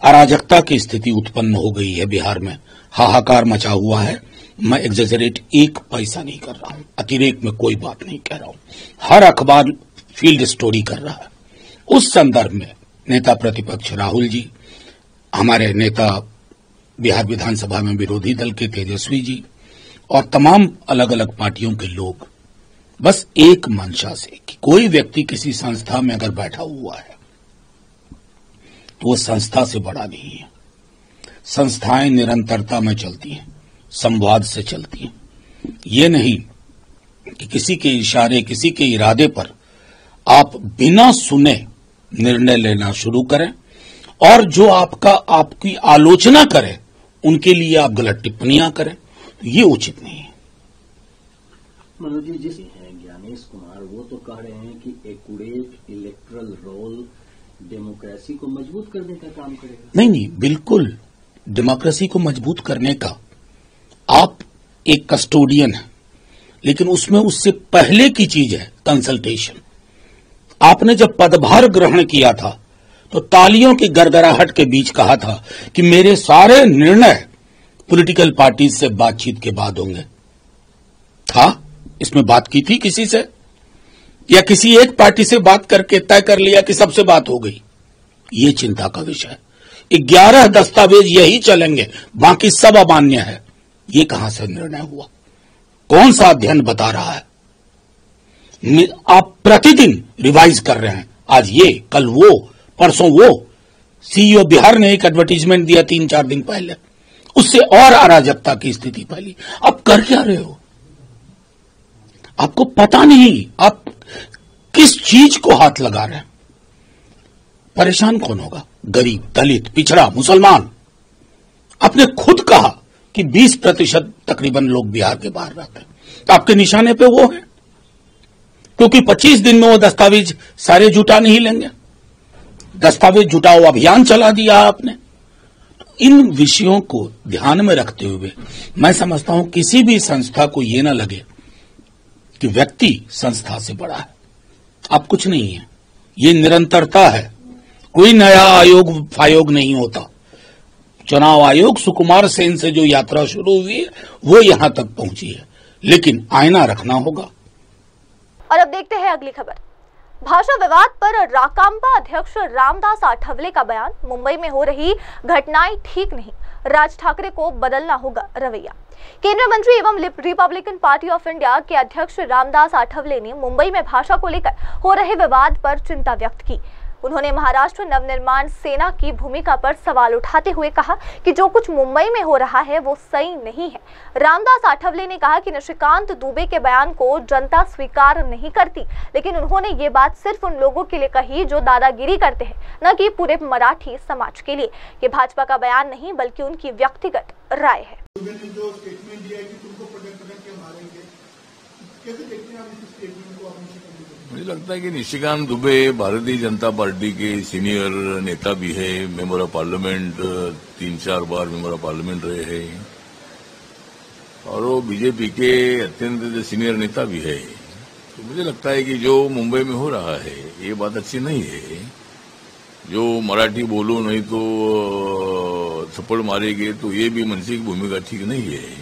अराजकता की स्थिति उत्पन्न हो गई है बिहार में, हाहाकार मचा हुआ है। मैं एग्जेजरेट एक पैसा नहीं कर रहा हूं, अतिरेक में कोई बात नहीं कह रहा हूं, हर अखबार फील्ड स्टोरी कर रहा है। उस संदर्भ में नेता प्रतिपक्ष राहुल जी, हमारे नेता बिहार विधानसभा में विरोधी दल के तेजस्वी जी और तमाम अलग अलग पार्टियों के लोग बस एक मंशा से कि कोई व्यक्ति किसी संस्था में अगर बैठा हुआ है तो वो संस्था से बड़ा नहीं है। संस्थाएं निरंतरता में चलती हैं, संवाद से चलती हैं। ये नहीं कि किसी के इशारे, किसी के इरादे पर आप बिना सुने निर्णय लेना शुरू करें और जो आपकी आलोचना करे उनके लिए आप गलत टिप्पणियां करें, तो ये उचित नहीं है। मनोज जी, जिस ज्ञानेश कुमार वो तो कह रहे हैं कि एक्यूरेट इलेक्टोरल रोल डेमोक्रेसी को मजबूत करने का काम करेगा। नहीं, बिल्कुल डेमोक्रेसी को मजबूत करने का आप एक कस्टोडियन है, लेकिन उसमें उससे पहले की चीज है कंसल्टेशन। आपने जब पदभार ग्रहण किया था तो तालियों की गड़गड़ाहट के बीच कहा था कि मेरे सारे निर्णय पॉलिटिकल पार्टी से बातचीत के बाद होंगे। था इसमें बात की थी किसी से, या किसी एक पार्टी से बात करके तय कर लिया कि सबसे बात हो गई? ये चिंता का विषय। 11 दस्तावेज यही चलेंगे, बाकी सब अमान्य है। ये कहां से निर्णय हुआ? कौन सा अध्ययन बता रहा है? आप प्रतिदिन रिवाइज कर रहे हैं, आज ये, कल वो, परसों वो। सीईओ बिहार ने एक एडवर्टीजमेंट दिया 3-4 दिन पहले, उससे और अराजकता की स्थिति फैली। आप कर क्या रहे हो? आपको पता नहीं आप किस चीज को हाथ लगा रहे हैं। परेशान कौन होगा? गरीब, दलित, पिछड़ा, मुसलमान। आपने खुद कहा कि 20% तकरीबन लोग बिहार के बाहर रहते हैं, तो आपके निशाने पे वो है, क्योंकि 25 दिन में वो दस्तावेज सारे जुटा नहीं लेंगे। दस्तावेज जुटाओ अभियान चला दिया आपने। तो इन विषयों को ध्यान में रखते हुए मैं समझता हूं किसी भी संस्था को ये ना लगे कि व्यक्ति संस्था से बड़ा है। आप कुछ नहीं है, ये निरंतरता है। कोई नया आयोग फायोग नहीं होता। चुनाव आयोग सुकुमार सेन से जो यात्रा शुरू हुई है वो यहां तक पहुंची है, लेकिन आईना रखना होगा। और अब देखते हैं अगली खबर। भाषा विवाद पर राकांपा अध्यक्ष रामदास आठवले का बयान, मुंबई में हो रही घटनाएं ठीक नहीं, राज ठाकरे को बदलना होगा रवैया। केंद्रीय मंत्री एवं रिपब्लिकन पार्टी ऑफ इंडिया के अध्यक्ष रामदास आठवले ने मुंबई में भाषा को लेकर हो रहे विवाद पर चिंता व्यक्त की। उन्होंने महाराष्ट्र नवनिर्माण सेना की भूमिका पर सवाल उठाते हुए कहा कि जो कुछ मुंबई में हो रहा है वो सही नहीं है। रामदास आठवले ने कहा कि निशिकांत दुबे के बयान को जनता स्वीकार नहीं करती, लेकिन उन्होंने ये बात सिर्फ उन लोगों के लिए कही जो दादागिरी करते हैं, न कि पूरे मराठी समाज के लिए। ये भाजपा का बयान नहीं बल्कि उनकी व्यक्तिगत राय है। जो स्टेटमेंट दिया है कि तुमको पटक के मारेंगे, कैसे देखते हैं आप इस स्टेटमेंट को? मुझे लगता है कि निशिकांत दुबे भारतीय जनता पार्टी के सीनियर नेता भी है, member of parliament 3-4 bar member of parliament रहे हैं, और वो बीजेपी के अत्यंत सीनियर नेता भी है। तो मुझे लगता है कि जो मुंबई में हो रहा है ये बात अच्छी नहीं है। जो मराठी बोलो नहीं तो थप्पड़ मारेंगे, तो ये भी मनसी की भूमिका ठीक नहीं है।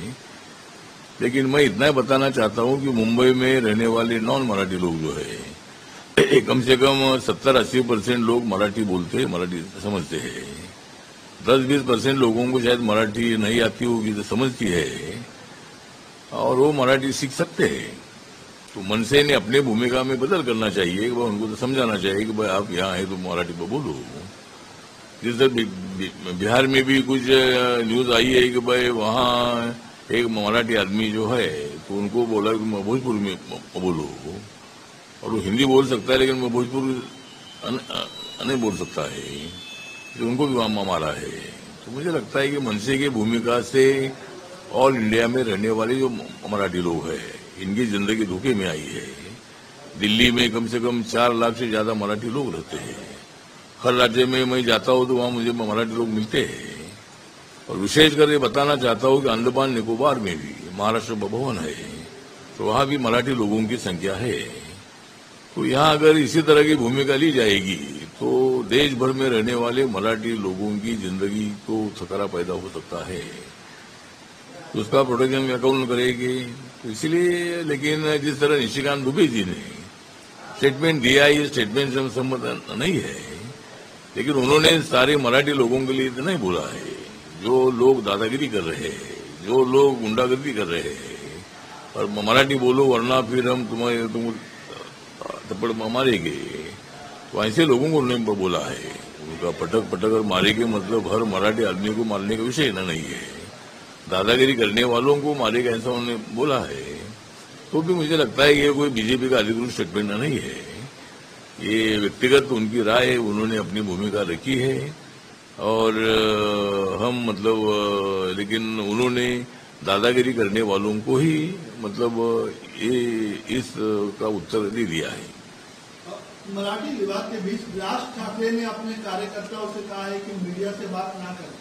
लेकिन मैं इतना ही बताना चाहता हूं कि मुंबई में रहने वाले नॉन मराठी लोग जो है, कम से कम 70-80% लोग मराठी बोलते हैं, मराठी समझते हैं। 10-20% लोगों को शायद मराठी नहीं आती होगी तो समझती है, और वो मराठी सीख सकते हैं। तो मनसे ने अपनी भूमिका में बदल करना चाहिए कि भाई उनको तो समझाना चाहिए कि भाई आप यहाँ आए तो मराठी में बोलो। जिस तरह बिहार में भी कुछ न्यूज आई है कि भाई वहाँ एक मराठी आदमी जो है तो उनको बोला कि मैं भोजपुर में बोलो, और वो हिंदी बोल सकता है लेकिन मैं भोजपुर नहीं बोल सकता है, तो उनको भी वहां मारा है। तो मुझे लगता है कि मनसे की भूमिका से ऑल इंडिया में रहने वाले जो मराठी लोग हैं इनकी जिंदगी धोखे में आई है। दिल्ली में कम से कम 4 लाख से ज्यादा मराठी लोग रहते हैं। हर राज्य में मैं जाता हूँ तो वहां मुझे मराठी लोग मिलते हैं। और विशेषकर ये बताना चाहता हूँ कि अंडमान निकोबार में भी महाराष्ट्र भवन है, तो वहां भी मराठी लोगों की संख्या है। तो यहाँ अगर इसी तरह की भूमिका ली जाएगी तो देश भर में रहने वाले मराठी लोगों की जिंदगी को खतरा पैदा हो सकता है, तो उसका प्रोटेक्शन कौन करेगी? तो इसलिए, लेकिन जिस तरह निशिकांत दुबे जी ने स्टेटमेंट दिया, ये स्टेटमेंट से सम्मत नहीं है, लेकिन उन्होंने सारे मराठी लोगों के लिए तो नहीं बोला है। जो लोग दादागिरी कर रहे हैं, जो लोग गुंडागर्दी कर रहे हैं, और मराठी बोलो वरना फिर हम तुम थप्पड़ मारेंगे, तो ऐसे लोगों को उन्होंने बोला है। उनका पटक पटक मारेंगे मतलब हर मराठी आदमी को मारने का विषय नहीं है, दादागिरी करने वालों को मारेगा ऐसा उन्होंने बोला है। तो भी मुझे लगता है ये कोई बीजेपी का अधिकृत स्टेटमेंट नहीं है, ये व्यक्तिगत उनकी राय है, उन्होंने अपनी भूमिका रखी है। और हम मतलब लेकिन उन्होंने दादागिरी करने वालों को ही मतलब ये इस का उत्तर दे दिया है। मराठी विवाद के बीच राज ठाकरे ने अपने कार्यकर्ताओं से कहा है कि मीडिया से बात ना करें,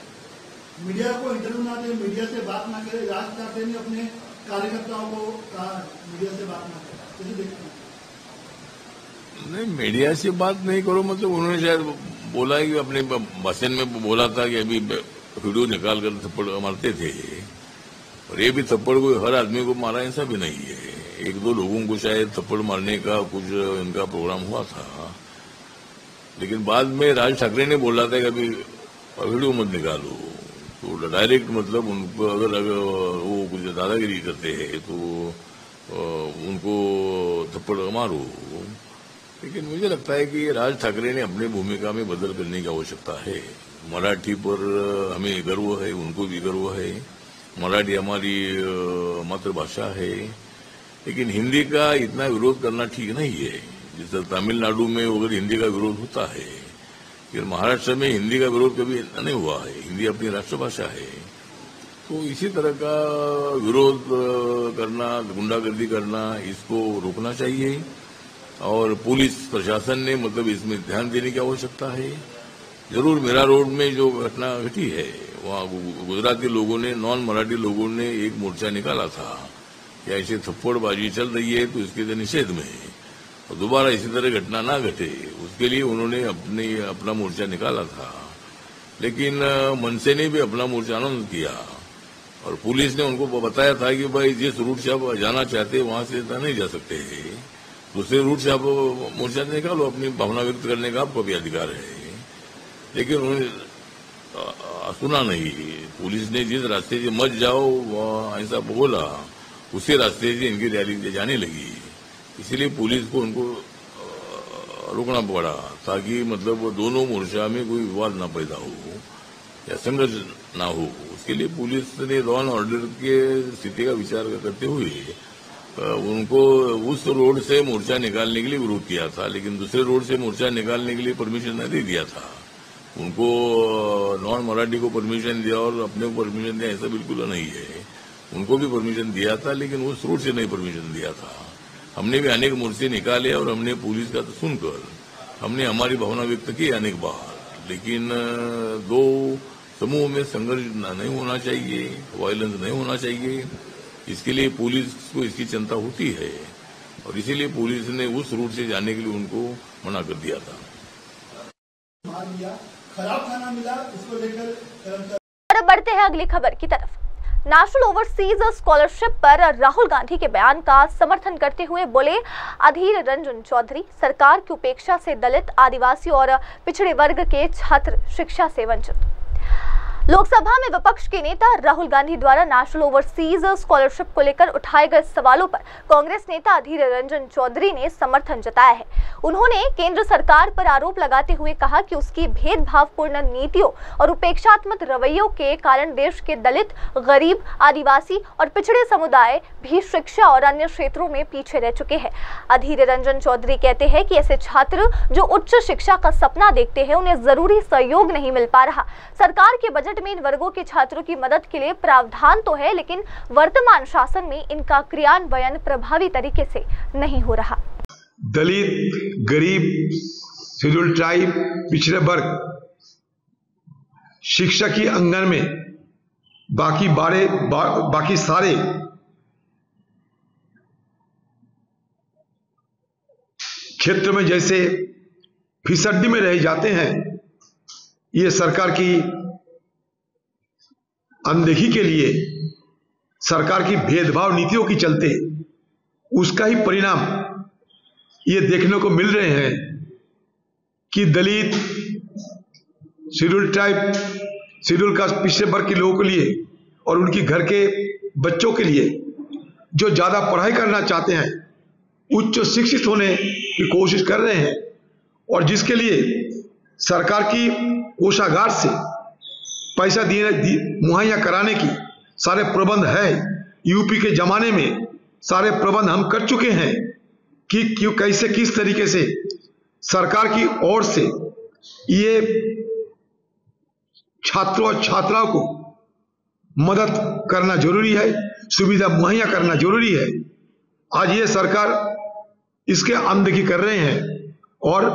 मीडिया को इंटरव्यू ना दे, मीडिया से बात ना करे। राज ठाकरे ने अपने कार्यकर्ताओं को कहा मीडिया से बात ना करें, कैसे देखते हैं? नहीं, मीडिया से बात नहीं करो मतलब उन्होंने शायद बोला है कि अपने भाषण में बोला था कि अभी वीडियो निकाल कर थप्पड़ मारते थे, और ये भी थप्पड़ कोई हर आदमी को मारा ऐसा भी नहीं है। 1-2 लोगों को शायद थप्पड़ मारने का कुछ इनका प्रोग्राम हुआ था, लेकिन बाद में राज ठाकरे ने बोला था कि अभी वीडियो मत निकालो। तो डायरेक्ट मतलब उनको अगर वो कुछ दादागिरी करते हैं तो उनको थप्पड़ मारो। लेकिन मुझे लगता है कि राज ठाकरे ने अपनी भूमिका में बदल करने की आवश्यकता है। मराठी पर हमें गर्व है, उनको भी गर्व है, मराठी हमारी मातृभाषा है, लेकिन हिंदी का इतना विरोध करना ठीक नहीं है। जैसे तमिलनाडु में अगर हिंदी का विरोध होता है, फिर महाराष्ट्र में हिंदी का विरोध कभी नहीं हुआ है। हिंदी अपनी राष्ट्रभाषा है। तो इसी तरह का विरोध करना, गुंडागर्दी करना, इसको रोकना चाहिए और पुलिस प्रशासन ने मतलब इसमें ध्यान देने की आवश्यकता है। जरूर मेरा रोड में जो घटना घटी है वहाँ गुजराती लोगों ने, नॉन मराठी लोगों ने एक मोर्चा निकाला था कि ऐसे थप्पड़बाजी चल रही है तो इसके निषेध में और दोबारा इसी तरह घटना ना घटे, उसके लिए उन्होंने अपना मोर्चा निकाला था। लेकिन मनसे ने भी अपना मोर्चा अनाउंस किया और पुलिस ने उनको बताया था कि भाई जिस रूट से आप जाना चाहते हैं वहां से नहीं जा सकते हैं, दूसरे रूट से आप मोर्चा निकालो, अपनी भावना व्यक्त करने का आपको भी अधिकार है। लेकिन उन्होंने सुना नहीं। पुलिस ने जिस रास्ते से मत जाओ ऐसा बोला, उसी रास्ते से इनकी रैली जाने लगी। इसलिए पुलिस को उनको रोकना पड़ा ताकि मतलब दोनों मोर्चा में कोई विवाद ना पैदा हो या संघर्ष ना हो। उसके लिए पुलिस ने लॉ एंड ऑर्डर के स्थिति का विचार करते हुए उनको उस रोड से मोर्चा निकालने के लिए विरोध किया था, लेकिन दूसरे रोड से मोर्चा निकालने के लिए परमिशन नहीं दिया था। उनको नॉन मराठी को परमिशन दिया और अपने को परमिशन दिया, ऐसा बिल्कुल नहीं है। उनको भी परमिशन दिया था लेकिन उस रूट से नहीं परमिशन दिया था। हमने भी अनेक मोर्चे निकाले और हमने पुलिस का तो सुनकर हमने हमारी भावना व्यक्त की अनेक बार, लेकिन दो समूह में संघर्ष नहीं होना चाहिए, वायलेंस नहीं होना चाहिए। इसके लिए पुलिस को इसकी चिंता होती है और इसीलिए पुलिस ने उस रूट से जाने के लिए उनको मना कर दिया था। खराब खाना मिला, इसको लेकर अब बढ़ते हैं अगली खबर की तरफ। नेशनल ओवरसीज स्कॉलरशिप पर राहुल गांधी के बयान का समर्थन करते हुए बोले अधीर रंजन चौधरी, सरकार की उपेक्षा से दलित, आदिवासी और पिछड़े वर्ग के छात्र शिक्षा से वंचित। लोकसभा में विपक्ष के नेता राहुल गांधी द्वारा नेशनल ओवरसीज स्कॉलरशिप को लेकर उठाए गए सवालों पर कांग्रेस नेता अधीर रंजन चौधरी ने समर्थन जताया है। उन्होंने केंद्र सरकार पर आरोप लगाते हुए कहा कि उसकी भेदभावपूर्ण नीतियों और उपेक्षात्मक रवैयों के कारण देश के दलित, गरीब, आदिवासी और पिछड़े समुदाय भी शिक्षा और अन्य क्षेत्रों में पीछे रह चुके हैं। अधीर रंजन चौधरी कहते हैं कि ऐसे छात्र जो उच्च शिक्षा का सपना देखते हैं, उन्हें जरूरी सहयोग नहीं मिल पा रहा। सरकार के बजट में इन वर्गों के छात्रों की मदद के लिए प्रावधान तो है, लेकिन वर्तमान शासन में इनका क्रियान्वयन प्रभावी तरीके से नहीं हो रहा। दलित, गरीब, शेड्यूल ट्राइब, पिछड़े वर्ग शिक्षा की अंगन में बाकी सारे क्षेत्र में जैसे फिसड्डी में रह जाते हैं। ये सरकार की अनदेखी के लिए, सरकार की भेदभाव नीतियों की चलते उसका ही परिणाम ये देखने को मिल रहे हैं कि दलित, शेड्यूल ट्राइब, शेड्यूल कास्ट, पिछड़े वर्ग के लोगों के लिए और उनके घर के बच्चों के लिए जो ज्यादा पढ़ाई करना चाहते हैं, उच्च शिक्षित होने की कोशिश कर रहे हैं और जिसके लिए सरकार की कोषागार से पैसा मुहैया कराने की सारे प्रबंध है। यूपी के जमाने में सारे प्रबंध हम कर चुके हैं कि कैसे किस तरीके से सरकार की ओर से ये छात्रों और छात्राओं को मदद करना जरूरी है, सुविधा मुहैया करना जरूरी है। आज ये सरकार इसके अनदेखी कर रहे हैं और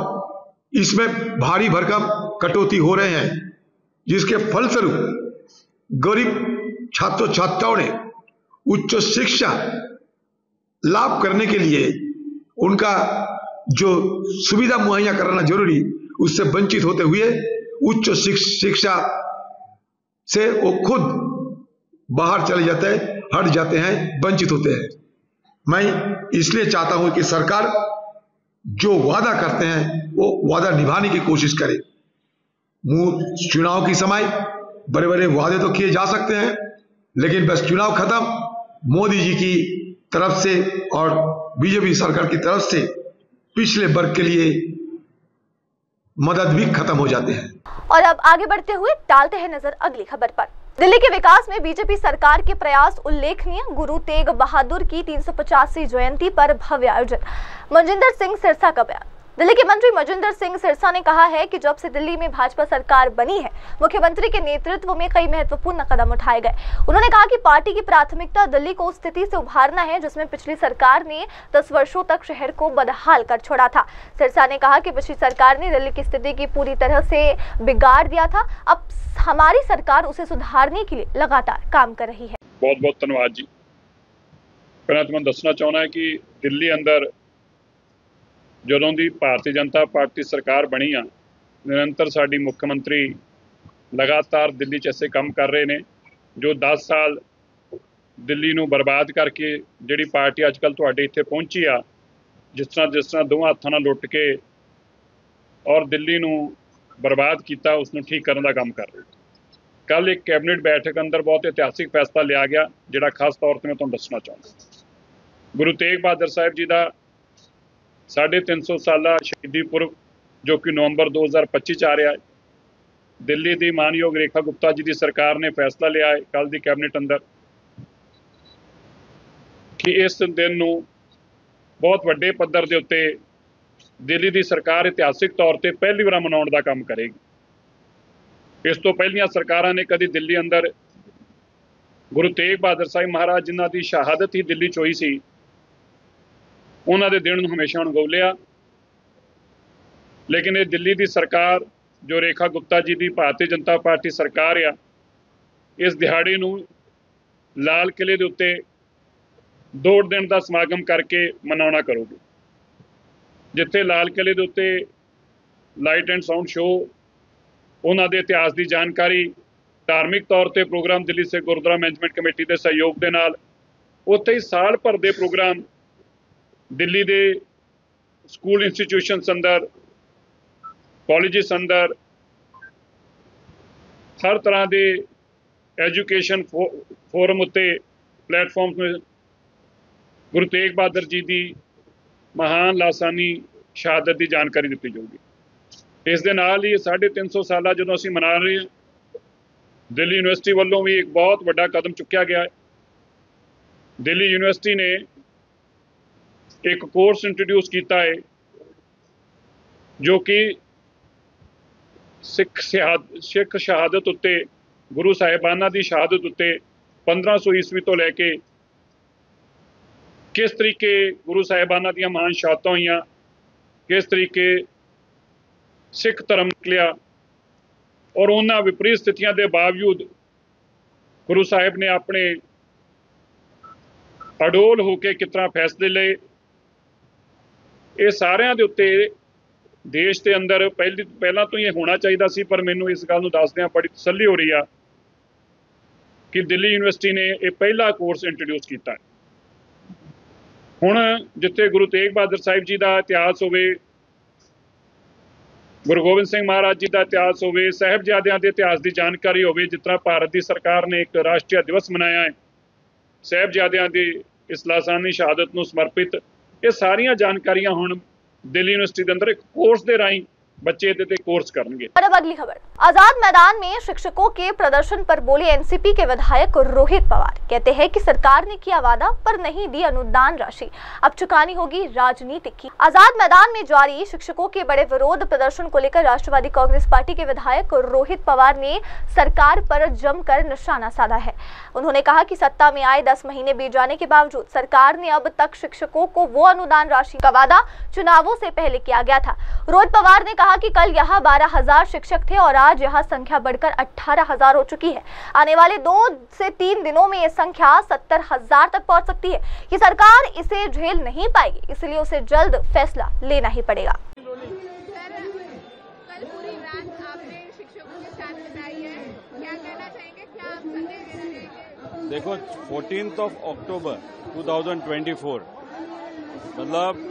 इसमें भारी भरकम कटौती हो रहे हैं, जिसके फलस्वरूप गरीब छात्र छात्राओं ने उच्च शिक्षा लाभ करने के लिए उनका जो सुविधा मुहैया कराना जरूरी, उससे वंचित होते हुए उच्च शिक्षा से वो खुद बाहर चले जाते हैं, हट जाते हैं, वंचित होते हैं। मैं इसलिए चाहता हूं कि सरकार जो वादा करते हैं वो वादा निभाने की कोशिश करे। चुनाव की समय बड़े बड़े वादे तो किए जा सकते हैं, लेकिन बस चुनाव खत्म, मोदी जी की तरफ से और बीजेपी सरकार की तरफ से पिछले वर्ग के लिए मदद भी खत्म हो जाते हैं। और अब आगे बढ़ते हुए डालते हैं नजर अगली खबर पर। दिल्ली के विकास में बीजेपी सरकार के प्रयास उल्लेखनीय। गुरु तेग बहादुर की 350वीं जयंती पर भव्य आयोजन। मनजिंदर सिंह सिरसा का बयान। दिल्ली के मंत्री मनजिंदर सिंह सिरसा ने कहा है कि जब से दिल्ली में भाजपा सरकार बनी है, मुख्यमंत्री के नेतृत्व में कई महत्वपूर्ण कदम उठाए गए। उन्होंने कहा कि पार्टी की प्राथमिकता दिल्ली को उस स्थिति से उभारना है जिसमें पिछली सरकार ने 10 वर्षों तक शहर को बदहाल कर छोड़ा था। सिरसा ने कहा कि पिछली सरकार ने दिल्ली की स्थिति की पूरी तरह से बिगाड़ दिया था। अब हमारी सरकार उसे सुधारने के लिए लगातार काम कर रही है। बहुत बहुत धन्यवाद जी। मैं तुम्हें दसना चाहना है कि दिल्ली अंदर ਜਦੋਂ ਦੀ ਭਾਰਤੀ ਜਨਤਾ ਪਾਰਟੀ ਸਰਕਾਰ ਬਣੀ ਆ, ਨਿਰੰਤਰ ਸਾਡੀ ਮੁੱਖ ਮੰਤਰੀ ਲਗਾਤਾਰ ਦਿੱਲੀ 'ਚ ਐਸੇ ਕੰਮ ਕਰ ਰਹੇ ਨੇ ਜੋ 10 ਸਾਲ ਦਿੱਲੀ ਨੂੰ ਬਰਬਾਦ ਕਰਕੇ ਜਿਹੜੀ ਪਾਰਟੀ ਅੱਜ ਕੱਲ੍ਹ ਤੁਹਾਡੇ ਇੱਥੇ ਪਹੁੰਚੀ ਆ, ਜਿਸ ਤਰ੍ਹਾਂ ਦੋਵਾਂ ਹੱਥਾਂ ਨਾਲ ਲੁੱਟ ਕੇ ਔਰ ਦਿੱਲੀ ਨੂੰ ਬਰਬਾਦ ਕੀਤਾ, ਉਸ ਨੂੰ ਠੀਕ ਕਰਨ ਦਾ ਕੰਮ ਕਰ ਰਹੇ। ਕੱਲ੍ਹ ਇੱਕ ਕੈਬਨਿਟ ਬੈਠਕ ਅੰਦਰ ਬਹੁਤ ਇਤਿਹਾਸਿਕ ਫੈਸਲਾ ਲਿਆ ਗਿਆ, ਜਿਹੜਾ ਖਾਸ ਤੌਰ 'ਤੇ ਮੈਂ ਤੁਹਾਨੂੰ ਦੱਸਣਾ ਚਾਹੁੰਦਾ। ਗੁਰੂ ਤੇਗ ਬਹਾਦਰ ਸਾਹਿਬ ਜੀ ਦਾ 350 ਸਾਲਾ ਸ਼ਹੀਦੀ ਪੁਰਬ ਜੋ ਕਿ ਨਵੰਬਰ 2025 ਚ ਆ ਰਿਹਾ ਹੈ। ਦਿੱਲੀ ਦੀ ਮਾਨਯੋਗ ਰੇਖਾ ਗੁਪਤਾ ਜੀ ਦੀ ਸਰਕਾਰ ਨੇ ਫੈਸਲਾ ਲਿਆ ਹੈ ਕੱਲ੍ਹ ਦੀ ਕੈਬਨਿਟ ਅੰਦਰ ਕਿ ਇਸ ਦਿਨ ਨੂੰ ਬਹੁਤ ਵੱਡੇ ਪੱਧਰ ਦੇ ਉੱਤੇ ਦਿੱਲੀ ਦੀ ਸਰਕਾਰ ਇਤਿਹਾਸਿਕ ਤੌਰ ਤੇ ਪਹਿਲੀ ਵਾਰ ਮਨਾਉਣ ਦਾ ਕੰਮ ਕਰੇਗੀ। ਇਸ ਤੋਂ ਪਹਿਲੀਆਂ ਸਰਕਾਰਾਂ ਨੇ ਕਦੀ ਦਿੱਲੀ ਅੰਦਰ ਗੁਰੂ ਤੇਗ ਬਹਾਦਰ ਸਾਹਿਬ ਮਹਾਰਾਜ ਜਿਨ੍ਹਾਂ ਦੀ ਸ਼ਹਾਦਤ ਹੀ ਦਿੱਲੀ 'ਚ ਹੋਈ ਸੀ, ਉਹਨਾਂ ਦੇ ਦਿਨ ਨੂੰ ਹਮੇਸ਼ਾ ਅਣਗੌਲਿਆ। ਲੇਕਿਨ ਇਹ ਦਿੱਲੀ ਦੀ ਸਰਕਾਰ ਜੋ ਰੇਖਾ ਗੁਪਤਾ ਜੀ ਦੀ ਭਾਰਤੀ ਜਨਤਾ ਪਾਰਟੀ ਸਰਕਾਰ ਆ, ਇਸ ਦਿਹਾੜੇ ਨੂੰ ਲਾਲ ਕਿਲੇ ਦੇ ਉੱਤੇ 2 ਦਿਨ ਦਾ ਸਮਾਗਮ ਕਰਕੇ ਮਨਾਉਣਾ ਕਰੋਗੇ, ਜਿੱਥੇ ਲਾਲ ਕਿਲੇ ਦੇ ਉੱਤੇ ਲਾਈਟ ਐਂਡ ਸਾਊਂਡ ਸ਼ੋਅ, ਉਹਨਾਂ ਦੇ ਇਤਿਹਾਸ ਦੀ ਜਾਣਕਾਰੀ, ਧਾਰਮਿਕ ਤੌਰ ਤੇ programme Delhi Sikh Gurdwara management committee ਦੇ ਸਹਿਯੋਗ ਦੇ ਨਾਲ, ਉੱਥੇ ਹੀ ਸਾਲ ਭਰ ਦੇ ਪ੍ਰੋਗਰਾਮ ਦਿੱਲੀ ਦੇ ਸਕੂਲ ਇੰਸਟੀਟਿਊਸ਼ਨਸ ਅੰਦਰ, ਕਾਲਜਿਸ ਅੰਦਰ, ਹਰ ਤਰ੍ਹਾਂ ਦੇ ਐਜੂਕੇਸ਼ਨ ਫੋਰਮ ਉੱਤੇ ਪਲੇਟਫਾਰਮ ਤੇ ਗੁਰੂ ਤੇਗ ਬਹਾਦਰ ਜੀ ਦੀ ਮਹਾਨ ਲਾਸਾਨੀ ਸ਼ਹਾਦਤ ਦੀ ਜਾਣਕਾਰੀ ਦਿੱਤੀ ਜਾਊਗੀ। ਇਸ ਦੇ ਨਾਲ ਹੀ 350 ਸਾਲਾ ਜਦੋਂ ਅਸੀਂ ਮਨਾ ਰਹੇ ਹਾਂ, ਦਿੱਲੀ ਯੂਨੀਵਰਸਿਟੀ ਵੱਲੋਂ ਵੀ ਇੱਕ ਬਹੁਤ ਵੱਡਾ ਕਦਮ ਚੁੱਕਿਆ ਗਿਆ ਹੈ। ਦਿੱਲੀ ਯੂਨੀਵਰਸਿਟੀ ਨੇ ਇੱਕ ਕੋਰਸ ਇੰਟਰੋਡਿਊਸ ਕੀਤਾ ਹੈ ਜੋ ਕਿ ਸਿੱਖ ਸ਼ਹਾਦਤ ਉੱਤੇ, ਗੁਰੂ ਸਾਹਿਬਾਨਾਂ ਦੀ ਸ਼ਹਾਦਤ ਉੱਤੇ 1500 ਈਸਵੀ ਤੋਂ ਲੈ ਕੇ ਕਿਸ ਤਰੀਕੇ ਗੁਰੂ ਸਾਹਿਬਾਨਾਂ ਦੀਆਂ ਮਹਾਨ ਸ਼ਹਾਦਤਾਂ ਹੋਈਆਂ, ਕਿਸ ਤਰੀਕੇ ਸਿੱਖ ਧਰਮ ਨਿਕਲਿਆ ਔਰ ਉਹਨਾਂ ਵਿਪਰੀਤ ਸਥਿਤੀਆਂ ਦੇ ਬਾਵਜੂਦ ਗੁਰੂ ਸਾਹਿਬ ਨੇ ਆਪਣੇ ਅਡੋਲ ਹੋ ਕੇ ਕਿਸ ਤਰ੍ਹਾਂ ਫੈਸਲੇ ਲਏ। ਇਹ ਸਾਰਿਆਂ ਦੇ ਉੱਤੇ ਦੇਸ਼ ਦੇ ਅੰਦਰ ਪਹਿਲਾਂ ਤੋਂ ਹੀ ਇਹ ਹੋਣਾ ਚਾਹੀਦਾ ਸੀ, ਪਰ ਮੈਨੂੰ ਇਸ ਗੱਲ ਨੂੰ ਦੱਸਦਿਆਂ ਬੜੀ ਤਸੱਲੀ ਹੋ ਰਹੀ ਆ ਕਿ ਦਿੱਲੀ ਯੂਨੀਵਰਸਿਟੀ ਨੇ ਇਹ ਪਹਿਲਾ ਕੋਰਸ ਇੰਟਰੋਡਿਊਸ ਕੀਤਾ ਹੈ। ਹੁਣ ਜਿੱਥੇ ਗੁਰੂ ਤੇਗ ਬਹਾਦਰ ਸਾਹਿਬ ਜੀ ਦਾ ਇਤਿਹਾਸ ਹੋਵੇ, ਗੁਰੂ ਗੋਬਿੰਦ ਸਿੰਘ ਮਹਾਰਾਜ ਜੀ ਦਾ ਇਤਿਹਾਸ ਹੋਵੇ, ਸਾਹਿਬਜ਼ਾਦਿਆਂ ਦੇ ਇਤਿਹਾਸ ਦੀ ਜਾਣਕਾਰੀ ਹੋਵੇ, ਜਿਸ ਤਰ੍ਹਾਂ ਭਾਰਤ ਦੀ ਸਰਕਾਰ ਨੇ ਇੱਕ ਰਾਸ਼ਟਰੀ ਦਿਵਸ ਮਨਾਇਆ ਹੈ ਸਾਹਿਬਜ਼ਾਦਿਆਂ ਦੀ ਇਸ ਲਾਸਾਨੀ ਸ਼ਹਾਦਤ ਨੂੰ ਸਮਰਪਿਤ, ये सारियां जानकारियां हुण दिल्ली यूनिवर्सिटी के अंदर एक कोर्स दे राही बच्चे ते कोर्स करनगे। और अब अगली खबर। आजाद मैदान में शिक्षकों के प्रदर्शन पर बोले एनसीपी के विधायक रोहित पवार। कहते हैं कि सरकार ने किया वादा पर नहीं दी अनुदान राशि, अब चुकानी होगी राजनीतिक की। आजाद मैदान में जारी शिक्षकों के बड़े विरोध प्रदर्शन को लेकर राष्ट्रवादी कांग्रेस पार्टी के विधायक रोहित पवार ने सरकार पर जमकर निशाना साधा है। उन्होंने कहा कि सत्ता में आए 10 महीने बीत जाने के बावजूद सरकार ने अब तक शिक्षकों को वो अनुदान राशि का वादा चुनावों से पहले किया गया था। रोहित पवार ने कहा कि कल यहाँ 12,000 शिक्षक थे और आज यहाँ संख्या बढ़कर 18,000 हो चुकी है। आने वाले 2 से 3 दिनों में ये संख्या 70,000 तक पहुँच सकती है। ये सरकार इसे झेल नहीं पाएगी, इसलिए उसे जल्द फैसला लेना ही पड़ेगा। देखो 14 अक्टूबर 2024 मतलब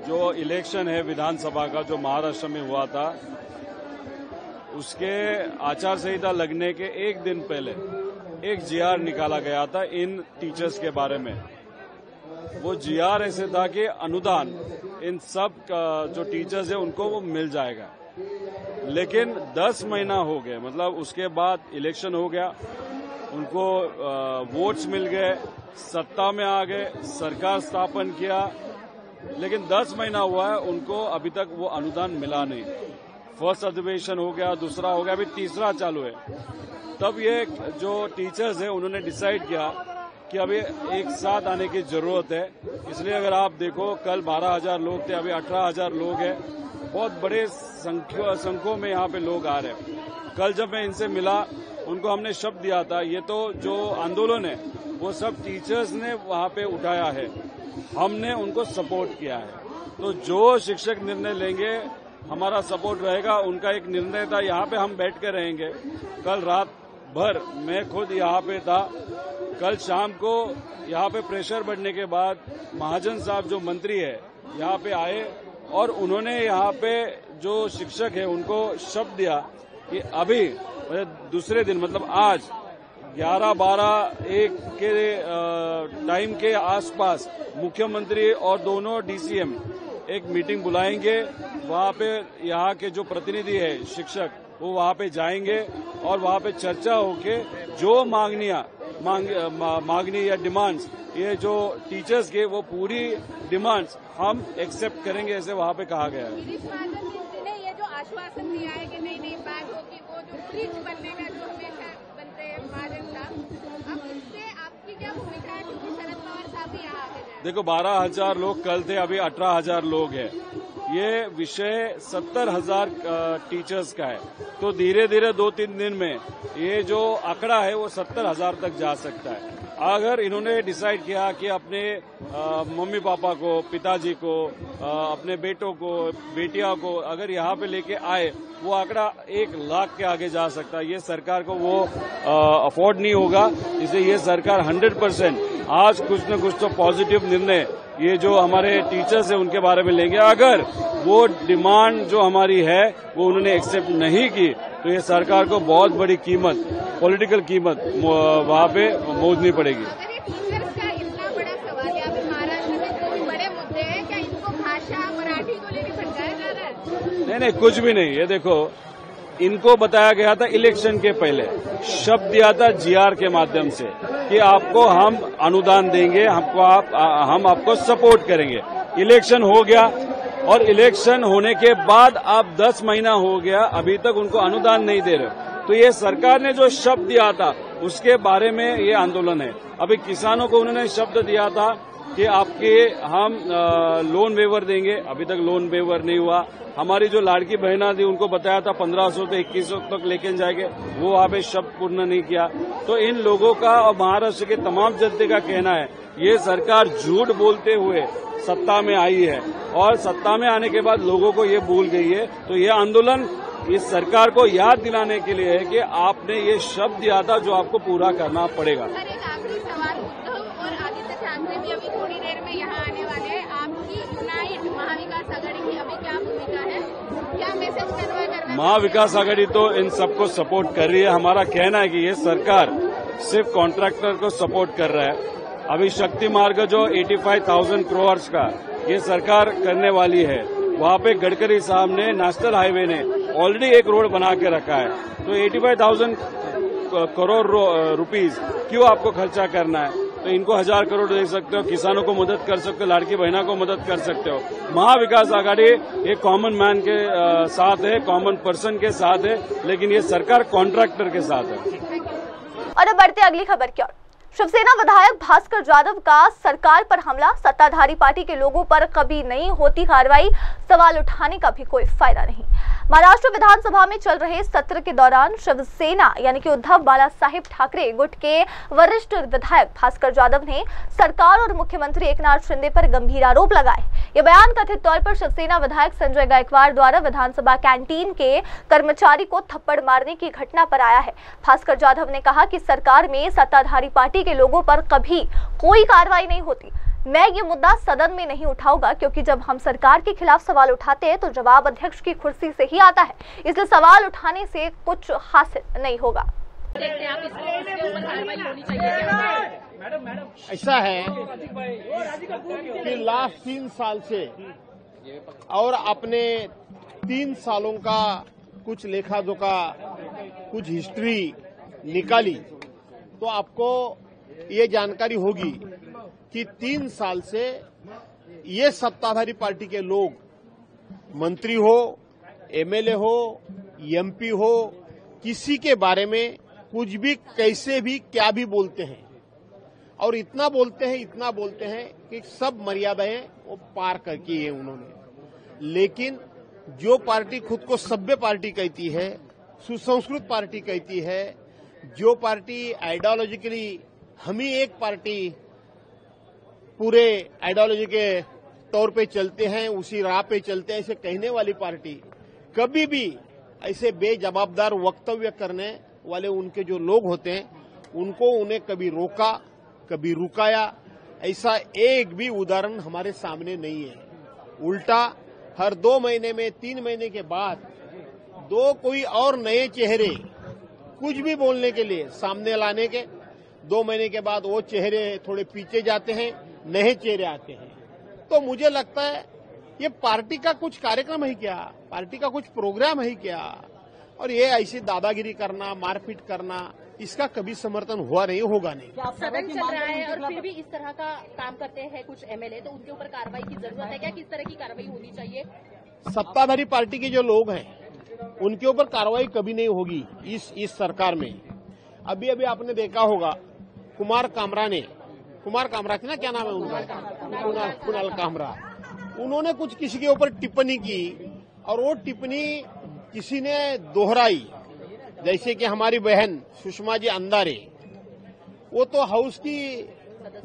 जो इलेक्शन है विधानसभा का जो महाराष्ट्र में हुआ था, उसके आचार संहिता लगने के एक दिन पहले एक जीआर निकाला गया था इन टीचर्स के बारे में। वो जीआर ऐसे था कि अनुदान इन सब जो टीचर्स है उनको वो मिल जाएगा। लेकिन 10 महीना हो गए, मतलब उसके बाद इलेक्शन हो गया, उनको वोट्स मिल गए, सत्ता में आ गए, सरकार स्थापन किया, लेकिन 10 महीना हुआ है, उनको अभी तक वो अनुदान मिला नहीं। फर्स्ट अधिवेशन हो गया, दूसरा हो गया, अभी तीसरा चालू है। तब ये जो टीचर्स है उन्होंने डिसाइड किया कि अभी एक साथ आने की जरूरत है। इसलिए अगर आप देखो, कल 12,000 लोग थे, अभी 18,000 लोग हैं। बहुत बड़े संख्यों में यहाँ पे लोग आ रहे हैं। कल जब मैं इनसे मिला, उनको हमने शब्द दिया था, ये तो जो आंदोलन है वो सब टीचर्स ने वहाँ पे उठाया है, हमने उनको सपोर्ट किया है। तो जो शिक्षक निर्णय लेंगे हमारा सपोर्ट रहेगा। उनका एक निर्णय था, यहाँ पे हम बैठ कर रहेंगे। कल रात भर मैं खुद यहाँ पे था। कल शाम को यहाँ पे प्रेशर बढ़ने के बाद महाजन साहब जो मंत्री है यहाँ पे आए और उन्होंने यहाँ पे जो शिक्षक है उनको शब्द दिया कि अभी दूसरे दिन, मतलब आज 11, 12, 1 के टाइम के आसपास मुख्यमंत्री और दोनों डीसीएम एक मीटिंग बुलाएंगे। वहाँ पे यहाँ के जो प्रतिनिधि है शिक्षक, वो वहाँ पे जाएंगे और वहाँ पे चर्चा होके जो मांगनी या डिमांड्स, ये जो टीचर्स के, वो पूरी डिमांड्स हम एक्सेप्ट करेंगे, ऐसे वहाँ पे कहा गया है। ये जो आश्वासन दिया है कि नहीं बात होगी, वो जो ब्रिज बनने का जो हमेशा बनते हैं महाजन साहब, अब इससे आपकी क्या भूमिका है? क्योंकि शरद पवार साहब भी यहाँ आते हैं। देखो, 12,000 लोग कल थे, अभी 18,000 लोग हैं। ये विषय 70,000 टीचर्स का है, तो धीरे धीरे 2-3 दिन में ये जो आंकड़ा है वो 70,000 तक जा सकता है। अगर इन्होंने डिसाइड किया कि अपने मम्मी पापा को, पिताजी को, अपने बेटों को, बेटिया को अगर यहाँ पे लेके आए, वो आंकड़ा 1 लाख के आगे जा सकता है। ये सरकार को वो अफोर्ड नहीं होगा। इसलिए ये सरकार 100% आज कुछ न कुछ तो पॉजिटिव निर्णय ये जो हमारे टीचर्स है उनके बारे में लेंगे। अगर वो डिमांड जो हमारी है वो उन्होंने एक्सेप्ट नहीं की, तो ये सरकार को बहुत बड़ी कीमत, पॉलिटिकल कीमत वहाँ पे मोजनी पड़ेगी। टीचर्स का इतना बड़ा सवाल है, अभी महाराष्ट्र में जो भी बड़े मुद्दे हैं, क्या इनको भाषा मराठी को लेकर भटकाया जा रहा है? नहीं, कुछ भी नहीं। ये देखो, इनको बताया गया था इलेक्शन के पहले, शब्द दिया था जीआर के माध्यम से कि आपको हम अनुदान देंगे, हम आपको सपोर्ट करेंगे। इलेक्शन हो गया और इलेक्शन होने के बाद अब 10 महीना हो गया, अभी तक उनको अनुदान नहीं दे रहे। तो ये सरकार ने जो शब्द दिया था उसके बारे में ये आंदोलन है। अभी किसानों को उन्होंने शब्द दिया था कि आपके हम लोन वेवर देंगे, अभी तक लोन वेवर नहीं हुआ। हमारी जो लाड़की बहना थी उनको बताया था 1500 से 2100 तक लेके जाएंगे, वो वहाँ पे शब्द पूर्ण नहीं किया। तो इन लोगों का और महाराष्ट्र के तमाम जनता का कहना है ये सरकार झूठ बोलते हुए सत्ता में आई है और सत्ता में आने के बाद लोगों को ये भूल गई है। तो ये आंदोलन इस सरकार को याद दिलाने के लिए है कि आपने ये शब्द दिया था जो आपको पूरा करना पड़ेगा। सर, एक आखिरी सवाल, उद्धव और आदित्य ठाकरे भी अभी थोड़ी देर में यहाँ आने वाले हैं। आपकी यूनाइट महाविकास आघाड़ी की अभी क्या भूमिका है, क्या मैसेज कन्वे करना? महाविकास आघाड़ी तो इन सबको सपोर्ट कर रही है। हमारा कहना है कि ये सरकार सिर्फ कॉन्ट्रैक्टर को सपोर्ट कर रहा है। अभी शक्ति मार्ग जो 85,000 करोड़ का ये सरकार करने वाली है, वहाँ पे गडकरी साहब ने, नेशनल हाईवे ने ऑलरेडी एक रोड बना के रखा है। तो 85,000 करोड़ रुपीस क्यों आपको खर्चा करना है? तो इनको 1000 करोड़ दे सकते हो, किसानों को मदद कर सकते हो, लाड़की बहना को मदद कर सकते हो। महाविकास आघाड़ी एक कॉमन मैन के साथ है, कॉमन पर्सन के साथ है, लेकिन ये सरकार कॉन्ट्रैक्टर के साथ है। और अब बढ़ते अगली खबर की ओर। शिवसेना विधायक भास्कर जाधव का सरकार पर हमला, सत्ताधारी पार्टी के लोगों पर कभी नहीं होती कार्रवाई, सवाल उठाने का भी कोई फायदा नहीं। महाराष्ट्र विधानसभा में चल रहे सत्र के दौरान शिवसेना यानी कि उद्धव बालासाहेब ठाकरे गुट के वरिष्ठ विधायक भास्कर जाधव ने सरकार और मुख्यमंत्री एकनाथ शिंदे पर गंभीर आरोप लगाए। ये बयान कथित तौर पर शिवसेना विधायक संजय गायकवाड़ द्वारा विधानसभा कैंटीन के कर्मचारी को थप्पड़ मारने की घटना पर आया है। भास्कर जाधव ने कहा कि सरकार में सत्ताधारी पार्टी के लोगों पर कभी कोई कार्रवाई नहीं होती। मैं ये मुद्दा सदन में नहीं उठाऊंगा, क्योंकि जब हम सरकार के खिलाफ सवाल उठाते हैं तो जवाब अध्यक्ष की कुर्सी से ही आता है, इसलिए सवाल उठाने से कुछ हासिल नहीं होगा। ऐसा है कि लास्ट 3 साल से और अपने 3 सालों का कुछ लेखा जोखा, कुछ हिस्ट्री निकाली तो आपको ये जानकारी होगी कि 3 साल से ये सत्ताधारी पार्टी के लोग, मंत्री हो, एमएलए हो, एमपी हो, किसी के बारे में कुछ भी, कैसे भी, क्या भी बोलते हैं और इतना बोलते हैं कि सब मर्यादाएं वो पार कर की है उन्होंने। लेकिन जो पार्टी खुद को सभ्य पार्टी कहती है, सुसंस्कृत पार्टी कहती है, जो पार्टी आइडियोलॉजिकली हम ही एक पार्टी पूरे आइडियोलॉजी के तौर पे चलते हैं, उसी राह पे चलते हैं, ऐसे कहने वाली पार्टी कभी भी ऐसे बेजवाबदार वक्तव्य करने वाले उनके जो लोग होते हैं उनको उन्हें कभी रोका, कभी रुकाया, ऐसा एक भी उदाहरण हमारे सामने नहीं है। उल्टा हर 2 महीने में, 3 महीने के बाद कोई और नए चेहरे कुछ भी बोलने के लिए सामने लाने के, 2 महीने के बाद वो चेहरे थोड़े पीछे जाते हैं, नए चेहरे आते हैं। तो मुझे लगता है ये पार्टी का कुछ कार्यक्रम है क्या, पार्टी का कुछ प्रोग्राम है क्या? और ये ऐसी दादागिरी करना, मारपीट करना, इसका कभी समर्थन हुआ नहीं, होगा नहीं। सदन चल रहा है और फिर भी इस तरह का काम करते हैं कुछ एमएलए, तो उनके ऊपर कार्रवाई की जरूरत है क्या? किस तरह की कार्रवाई होनी चाहिए? सत्ताधारी पार्टी के जो लोग हैं उनके ऊपर कार्रवाई कभी नहीं होगी इस सरकार में। अभी आपने देखा होगा कुमार कामरा की ना, क्या नाम है उनका, कुणाल कामरा, उन्होंने कुछ किसी के ऊपर टिप्पणी की और वो टिप्पणी किसी ने दोहराई। जैसे कि हमारी बहन सुषमा जी अंधारे, वो तो हाउस की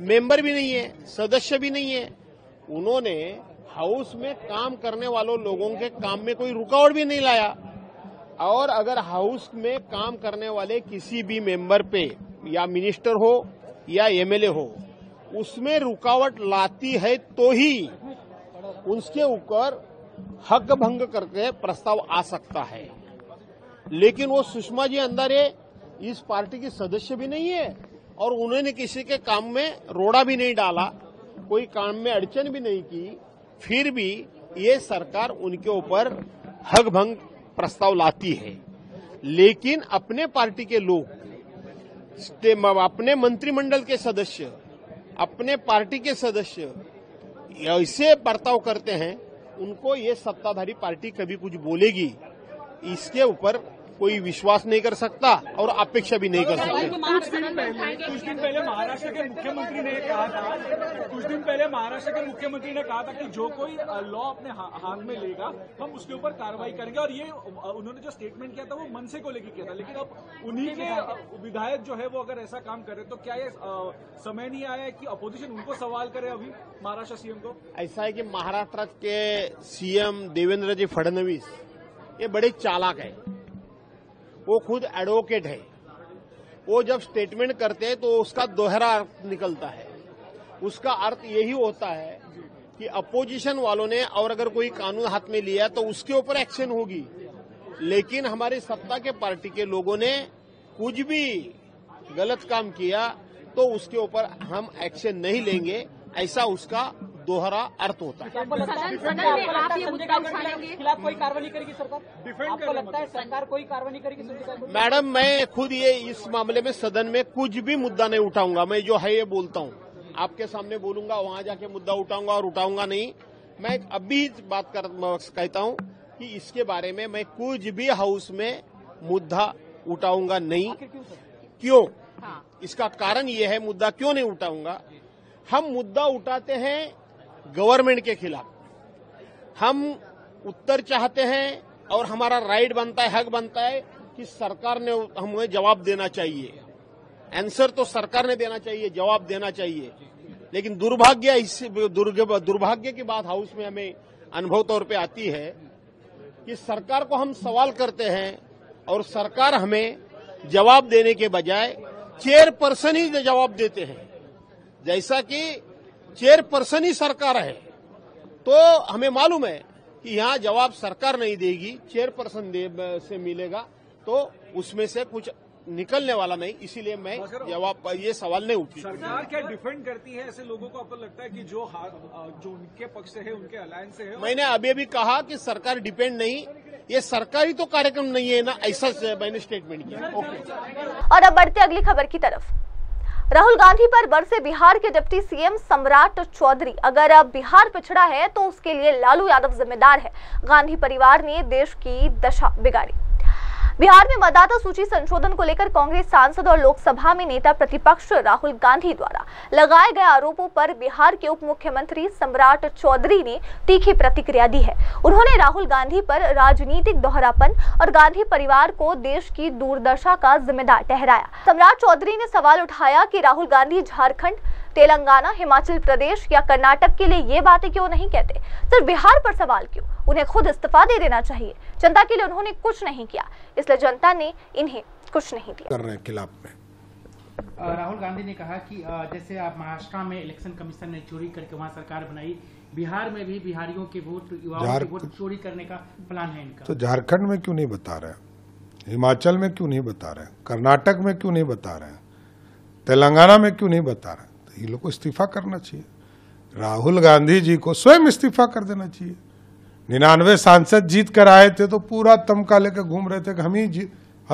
मेंबर भी नहीं है, सदस्य भी नहीं है, उन्होंने हाउस में काम करने वालों लोगों के काम में कोई रुकावट भी नहीं लाया। और अगर हाउस में काम करने वाले किसी भी मेंबर पे, या मिनिस्टर हो या एमएलए हो, उसमें रुकावट लाती है तो ही उसके ऊपर हक भंग करके प्रस्ताव आ सकता है। लेकिन वो सुषमा जी अंधारे इस पार्टी की सदस्य भी नहीं है और उन्होंने किसी के काम में रोड़ा भी नहीं डाला, कोई काम में अड़चन भी नहीं की, फिर भी ये सरकार उनके ऊपर हक भंग प्रस्ताव लाती है। लेकिन अपने पार्टी के लोग, अपने मंत्रिमंडल के सदस्य, अपने पार्टी के सदस्य ऐसे बर्ताव करते हैं, उनको ये सत्ताधारी पार्टी कभी कुछ बोलेगी इसके ऊपर कोई विश्वास नहीं कर सकता और अपेक्षा भी नहीं कर सकता। कुछ दिन पहले महाराष्ट्र के मुख्यमंत्री ने कहा था कि जो कोई लॉ अपने हाथ में लेगा हम उसके ऊपर कार्रवाई करेंगे, और ये उन्होंने जो स्टेटमेंट किया था वो मनसे को लेकर किया था। लेकिन अब उन्हीं के विधायक जो है वो अगर ऐसा काम करे तो क्या ये समय नहीं आया है कि अपोजिशन उनको सवाल करे अभी महाराष्ट्र सीएम को? ऐसा है कि महाराष्ट्र के सीएम देवेंद्र जी फडणवीस ये बड़े चालाक है, वो खुद एडवोकेट है। वो जब स्टेटमेंट करते हैं तो उसका दोहरा अर्थ निकलता है। उसका अर्थ यही होता है कि अपोजिशन वालों ने और अगर कोई कानून हाथ में लिया तो उसके ऊपर एक्शन होगी, लेकिन हमारी सत्ता के पार्टी के लोगों ने कुछ भी गलत काम किया तो उसके ऊपर हम एक्शन नहीं लेंगे, ऐसा उसका दोहरा अर्थ होता है। खिलाफ कोई कार्रवाई करेगी सरकार? आपको लगता है सरकार कोई कार्रवाई करेगी? मैडम, मैं खुद ये इस मामले में सदन में कुछ भी मुद्दा नहीं उठाऊंगा। मैं जो है ये बोलता हूँ, आपके सामने बोलूंगा, वहां जाके मुद्दा उठाऊंगा और उठाऊंगा नहीं। मैं अभी बात कहता हूँ कि इसके बारे में मैं कुछ भी हाउस में मुद्दा उठाऊंगा नहीं। क्यों? इसका कारण ये है, मुद्दा क्यों नहीं उठाऊंगा? हम मुद्दा उठाते हैं गवर्नमेंट के खिलाफ, हम उत्तर चाहते हैं और हमारा राइट बनता है, हक बनता है कि सरकार ने हमें जवाब देना चाहिए। आंसर तो सरकार ने देना चाहिए, जवाब देना चाहिए। लेकिन दुर्भाग्य की बात हाउस में हमें अनुभव तौर पे आती है कि सरकार को हम सवाल करते हैं और सरकार हमें जवाब देने के बजाय चेयरपर्सन ही जवाब देते हैं। जैसा कि चेयरपर्सन ही सरकार है, तो हमें मालूम है कि यहाँ जवाब सरकार नहीं देगी, चेयरपर्सन से मिलेगा, तो उसमें से कुछ निकलने वाला नहीं, इसीलिए मैं जवाब ये सवाल नहीं उठी। सरकार क्या डिफेंड करती है ऐसे लोगों को? आपको लगता है कि जो उनके पक्ष से है, उनके अलायंस से है? मैंने अभी भी कहा कि सरकार डिपेंड नहीं, ये सरकारी तो कार्यक्रम नहीं है ना, ऐसा मैंने स्टेटमेंट किया। ओके। और अब बढ़ते अगली खबर की तरफ। राहुल गांधी पर बरसे बिहार के डिप्टी सीएम सम्राट चौधरी। अगर अब बिहार पिछड़ा है तो उसके लिए लालू यादव जिम्मेदार है। गांधी परिवार ने देश की दशा बिगाड़ी। बिहार में मतदाता सूची संशोधन को लेकर कांग्रेस सांसद और लोकसभा में नेता प्रतिपक्ष राहुल गांधी द्वारा लगाए गए आरोपों पर बिहार के उप मुख्यमंत्री सम्राट चौधरी ने तीखी प्रतिक्रिया दी है। उन्होंने राहुल गांधी पर राजनीतिक दोहरापन और गांधी परिवार को देश की दुर्दशा का जिम्मेदार ठहराया। सम्राट चौधरी ने सवाल उठाया कि राहुल गांधी झारखंड, तेलंगाना, हिमाचल प्रदेश या कर्नाटक के लिए ये बातें क्यों नहीं कहते, सिर्फ बिहार पर सवाल क्यों? उन्हें खुद इस्तीफा दे देना चाहिए। जनता के लिए उन्होंने कुछ नहीं किया, इसलिए जनता ने इन्हें कुछ नहीं दिया। कर रहे हैं खिलाफ में। राहुल गांधी ने कहा कि जैसे आप महाराष्ट्र में इलेक्शन कमीशन ने चोरी करके वहां सरकार बनाई, बिहार में भी बिहारियों के वोट, युवाओं के वोट चोरी करने का प्लान है इनका। तो झारखंड में क्यों नहीं बता रहे, हिमाचल में क्यों नहीं बता रहे, कर्नाटक में क्यों नहीं बता रहे, तेलंगाना में क्यों नहीं बता रहे? तो ये लोग को इस्तीफा करना चाहिए। राहुल गांधी जी को स्वयं इस्तीफा कर देना चाहिए। 99 सांसद जीत कर आए थे तो पूरा तमका लेकर घूम रहे थे कि हम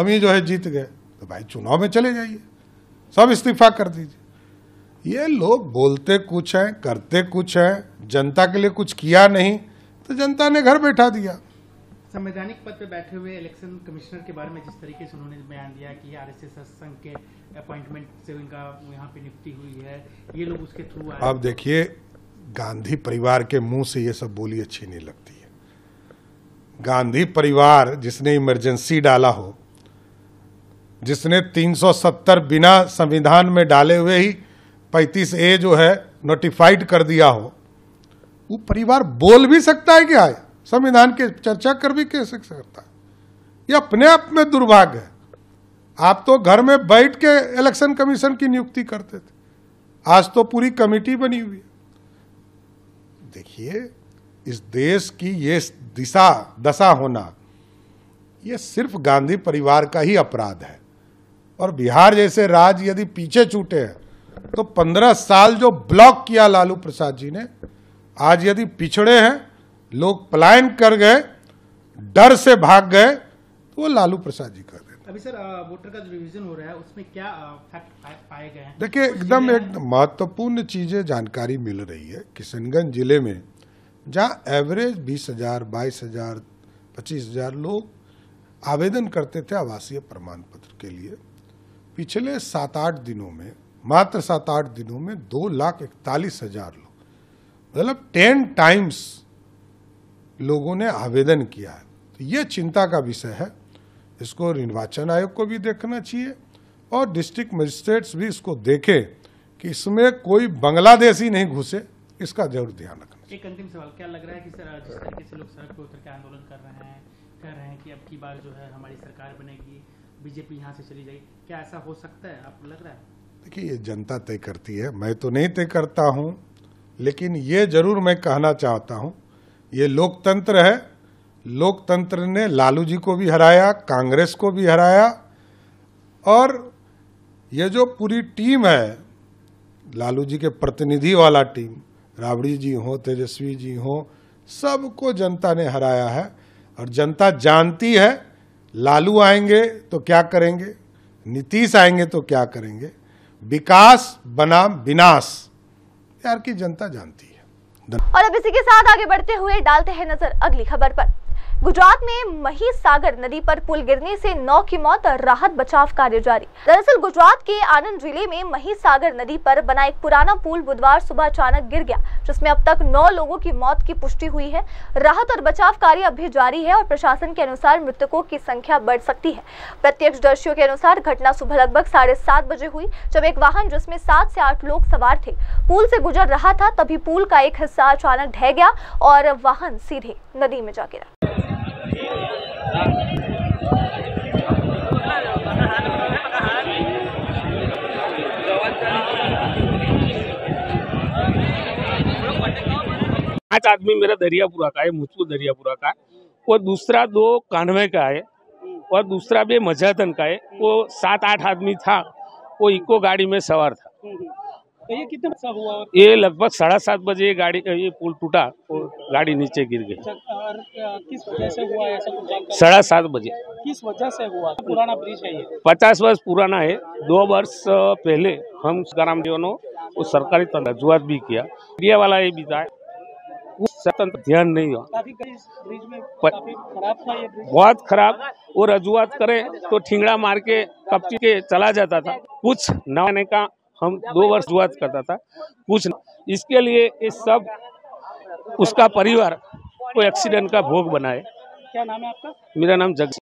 ही जो है जीत गए। तो भाई चुनाव में चले जाइए, सब इस्तीफा कर दीजिए। ये लोग बोलते कुछ हैं, करते कुछ हैं, जनता के लिए कुछ किया नहीं तो जनता ने घर बैठा दिया। संवैधानिक पद पे बैठे हुए इलेक्शन कमिश्नर के बारे में जिस तरीके से उन्होंने बयान दिया कि आरएसएस संघ के अपॉइंटमेंट से इनका यहाँ पे नियुक्ति हुई है, ये लोग उसके थ्रू आए। आप देखिए, गांधी परिवार के मुंह से ये सब बोली अच्छी नहीं लगती है। गांधी परिवार जिसने इमरजेंसी डाला हो, जिसने 370 बिना संविधान में डाले हुए ही 35A जो है नोटिफाइड कर दिया हो, वो परिवार बोल भी सकता है क्या? संविधान के चर्चा कर भी कैसे सकता है? ये अपने आप में दुर्भाग्य है। आप तो घर में बैठ के इलेक्शन कमीशन की नियुक्ति करते थे, आज तो पूरी कमेटी बनी हुई है। देखिए, इस देश की ये दशा होना, ये सिर्फ गांधी परिवार का ही अपराध है। और बिहार जैसे राज्य यदि पीछे छूटे हैं तो 15 साल जो ब्लॉक किया लालू प्रसाद जी ने, आज यदि पिछड़े हैं, लोग पलायन कर गए, डर से भाग गए, तो वो लालू प्रसाद जी कर देते। अभी सर वोटर का जो रिवीजन हो रहा है उसमें क्या फैक्ट पाए गए हैं? देखिए, एकदम एक महत्वपूर्ण चीजें जानकारी मिल रही है। किशनगंज जिले में जहाँ एवरेज 20,000, 22,000, 25,000 लोग आवेदन करते थे आवासीय प्रमाण पत्र के लिए, पिछले 7-8 दिनों में, मात्र 7-8 दिनों में 2,41,000 लोग, मतलब 10 टाइम्स लोगों ने आवेदन किया है। तो ये चिंता का विषय है। इसको निर्वाचन आयोग को भी देखना चाहिए और डिस्ट्रिक्ट मजिस्ट्रेट्स भी इसको देखें कि इसमें कोई बांग्लादेशी नहीं घुसे, इसका जरूर ध्यान रखना। एक अंतिम सवाल, क्या लग रहा है कि सर जिस तरीके से लोग सड़क पर उतर के आंदोलन कर रहे हैं कि अब की बार जो है हमारी सरकार बनेगी, बीजेपी यहाँ से चली जाएगी, क्या ऐसा हो सकता है? आपको लग रहा है? देखिए, ये जनता तय करती है, मैं तो नहीं तय करता हूँ, लेकिन ये जरूर मैं कहना चाहता हूँ, ये लोकतंत्र है। लोकतंत्र ने लालू जी को भी हराया, कांग्रेस को भी हराया, और ये जो पूरी टीम है, लालू जी के प्रतिनिधि वाला टीम, राबड़ी जी हो, तेजस्वी जी हो, सबको जनता ने हराया है। और जनता जानती है लालू आएंगे तो क्या करेंगे, नीतीश आएंगे तो क्या करेंगे, विकास बनाम विनाश, यार की जनता जानती है। और अब इसी के साथ आगे बढ़ते हुए डालते हैं नजर अगली खबर पर। गुजरात में महिसागर नदी पर पुल गिरने से 9 की मौत, राहत बचाव कार्य जारी। दरअसल गुजरात के आनंद जिले में महिसागर नदी पर बना एक पुराना पुल बुधवार सुबह अचानक गिर गया, जिसमें अब तक 9 लोगों की मौत की पुष्टि हुई है। राहत और बचाव कार्य अब भी जारी है और प्रशासन के अनुसार मृतकों की संख्या बढ़ सकती है। प्रत्यक्षदर्शियों के अनुसार घटना सुबह लगभग 7:30 बजे हुई, जब एक वाहन जिसमें 7 से 8 लोग सवार थे पुल से गुजर रहा था, तभी पुल का एक हिस्सा अचानक ढह गया और वाहन सीधे नदी में जा गिरा। पांच आदमी मेरा दरियापुरा का है, मुझको दरियापुरा का है, और दूसरा 2 कान्हवे का है, और दूसरा भी मजातन का है, वो 7-8 आदमी था, वो इको गाड़ी में सवार था। तो ये कितने बजे हुआ? ये लगभग 7:30 बजे ये पुल टूटा, वो गाड़ी नीचे गिर गई। और किस वजह से हुआ ऐसा कुछ जानकारी? 7:30 बजे। किस वजह से हुआ? पुराना ब्रिज है ये? 50 वर्ष पुराना है। 2 वर्ष पहले हम ग्रामजनों ने वो सरकारी रजूआत भी किया, मीडिया वाला ये भी था, वो स्वतंत्र ध्यान नहीं हुआ। काफी ब्रिज में काफी खराब था ये ब्रिज, बहुत खराब। वो रजूआत करे तो ठिंगड़ा मार के कपची के चला जाता था। कुछ नवाने का हम 2 वर्ष रजूआत करता था, कुछ इसके लिए ये सब उसका परिवार को एक्सीडेंट का भोग बनाए। क्या नाम है आपका? मेरा नाम जगदीश।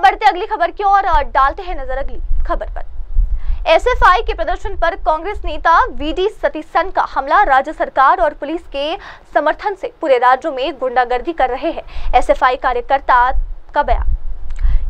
बढ़ते अगली खबर की ओर डालते हैं नजर अगली खबर पर। एसएफआई के प्रदर्शन पर कांग्रेस नेता वीडी सतीसन का हमला। राज्य सरकार और पुलिस के समर्थन से पूरे राज्य में गुंडागर्दी कर रहे हैं एसएफआई कार्यकर्ता का बयान।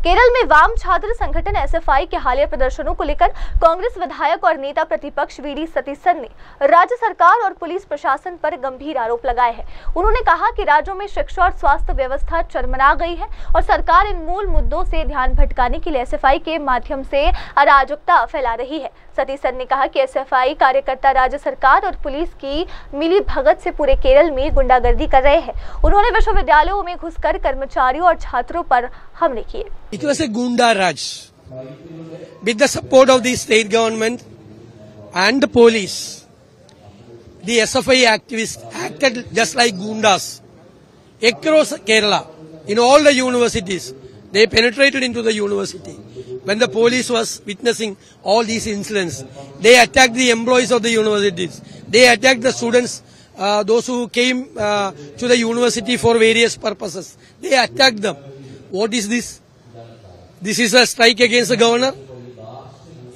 केरल में वाम छात्र संगठन एसएफआई के हालिया प्रदर्शनों को लेकर कांग्रेस विधायक और नेता प्रतिपक्ष वीडी सतीसन ने राज्य सरकार और पुलिस प्रशासन पर गंभीर आरोप लगाए हैं। उन्होंने कहा कि राज्यों में शिक्षा और स्वास्थ्य व्यवस्था चरमरा गई है और सरकार इन मूल मुद्दों से ध्यान भटकाने के लिए एसएफआई के माध्यम से अराजकता फैला रही है। सतीसन ने कहा कि एसएफआई कार्यकर्ता राज्य सरकार और पुलिस की मिली भगत से पूरे केरल में गुंडागर्दी कर रहे हैं। उन्होंने विश्वविद्यालयों में घुसकर कर्मचारियों और छात्रों पर हमले किए। It was a Gunda Raj. With the support of the state government and the police, the SFI activists acted just like Gundas. Across Kerala, in all the universities, they penetrated into the university. When the police was witnessing all these incidents, they attacked the employees of the universities. They attacked the students, those who came to the university for various purposes. They attacked them. What is this? This is a strike against the governor.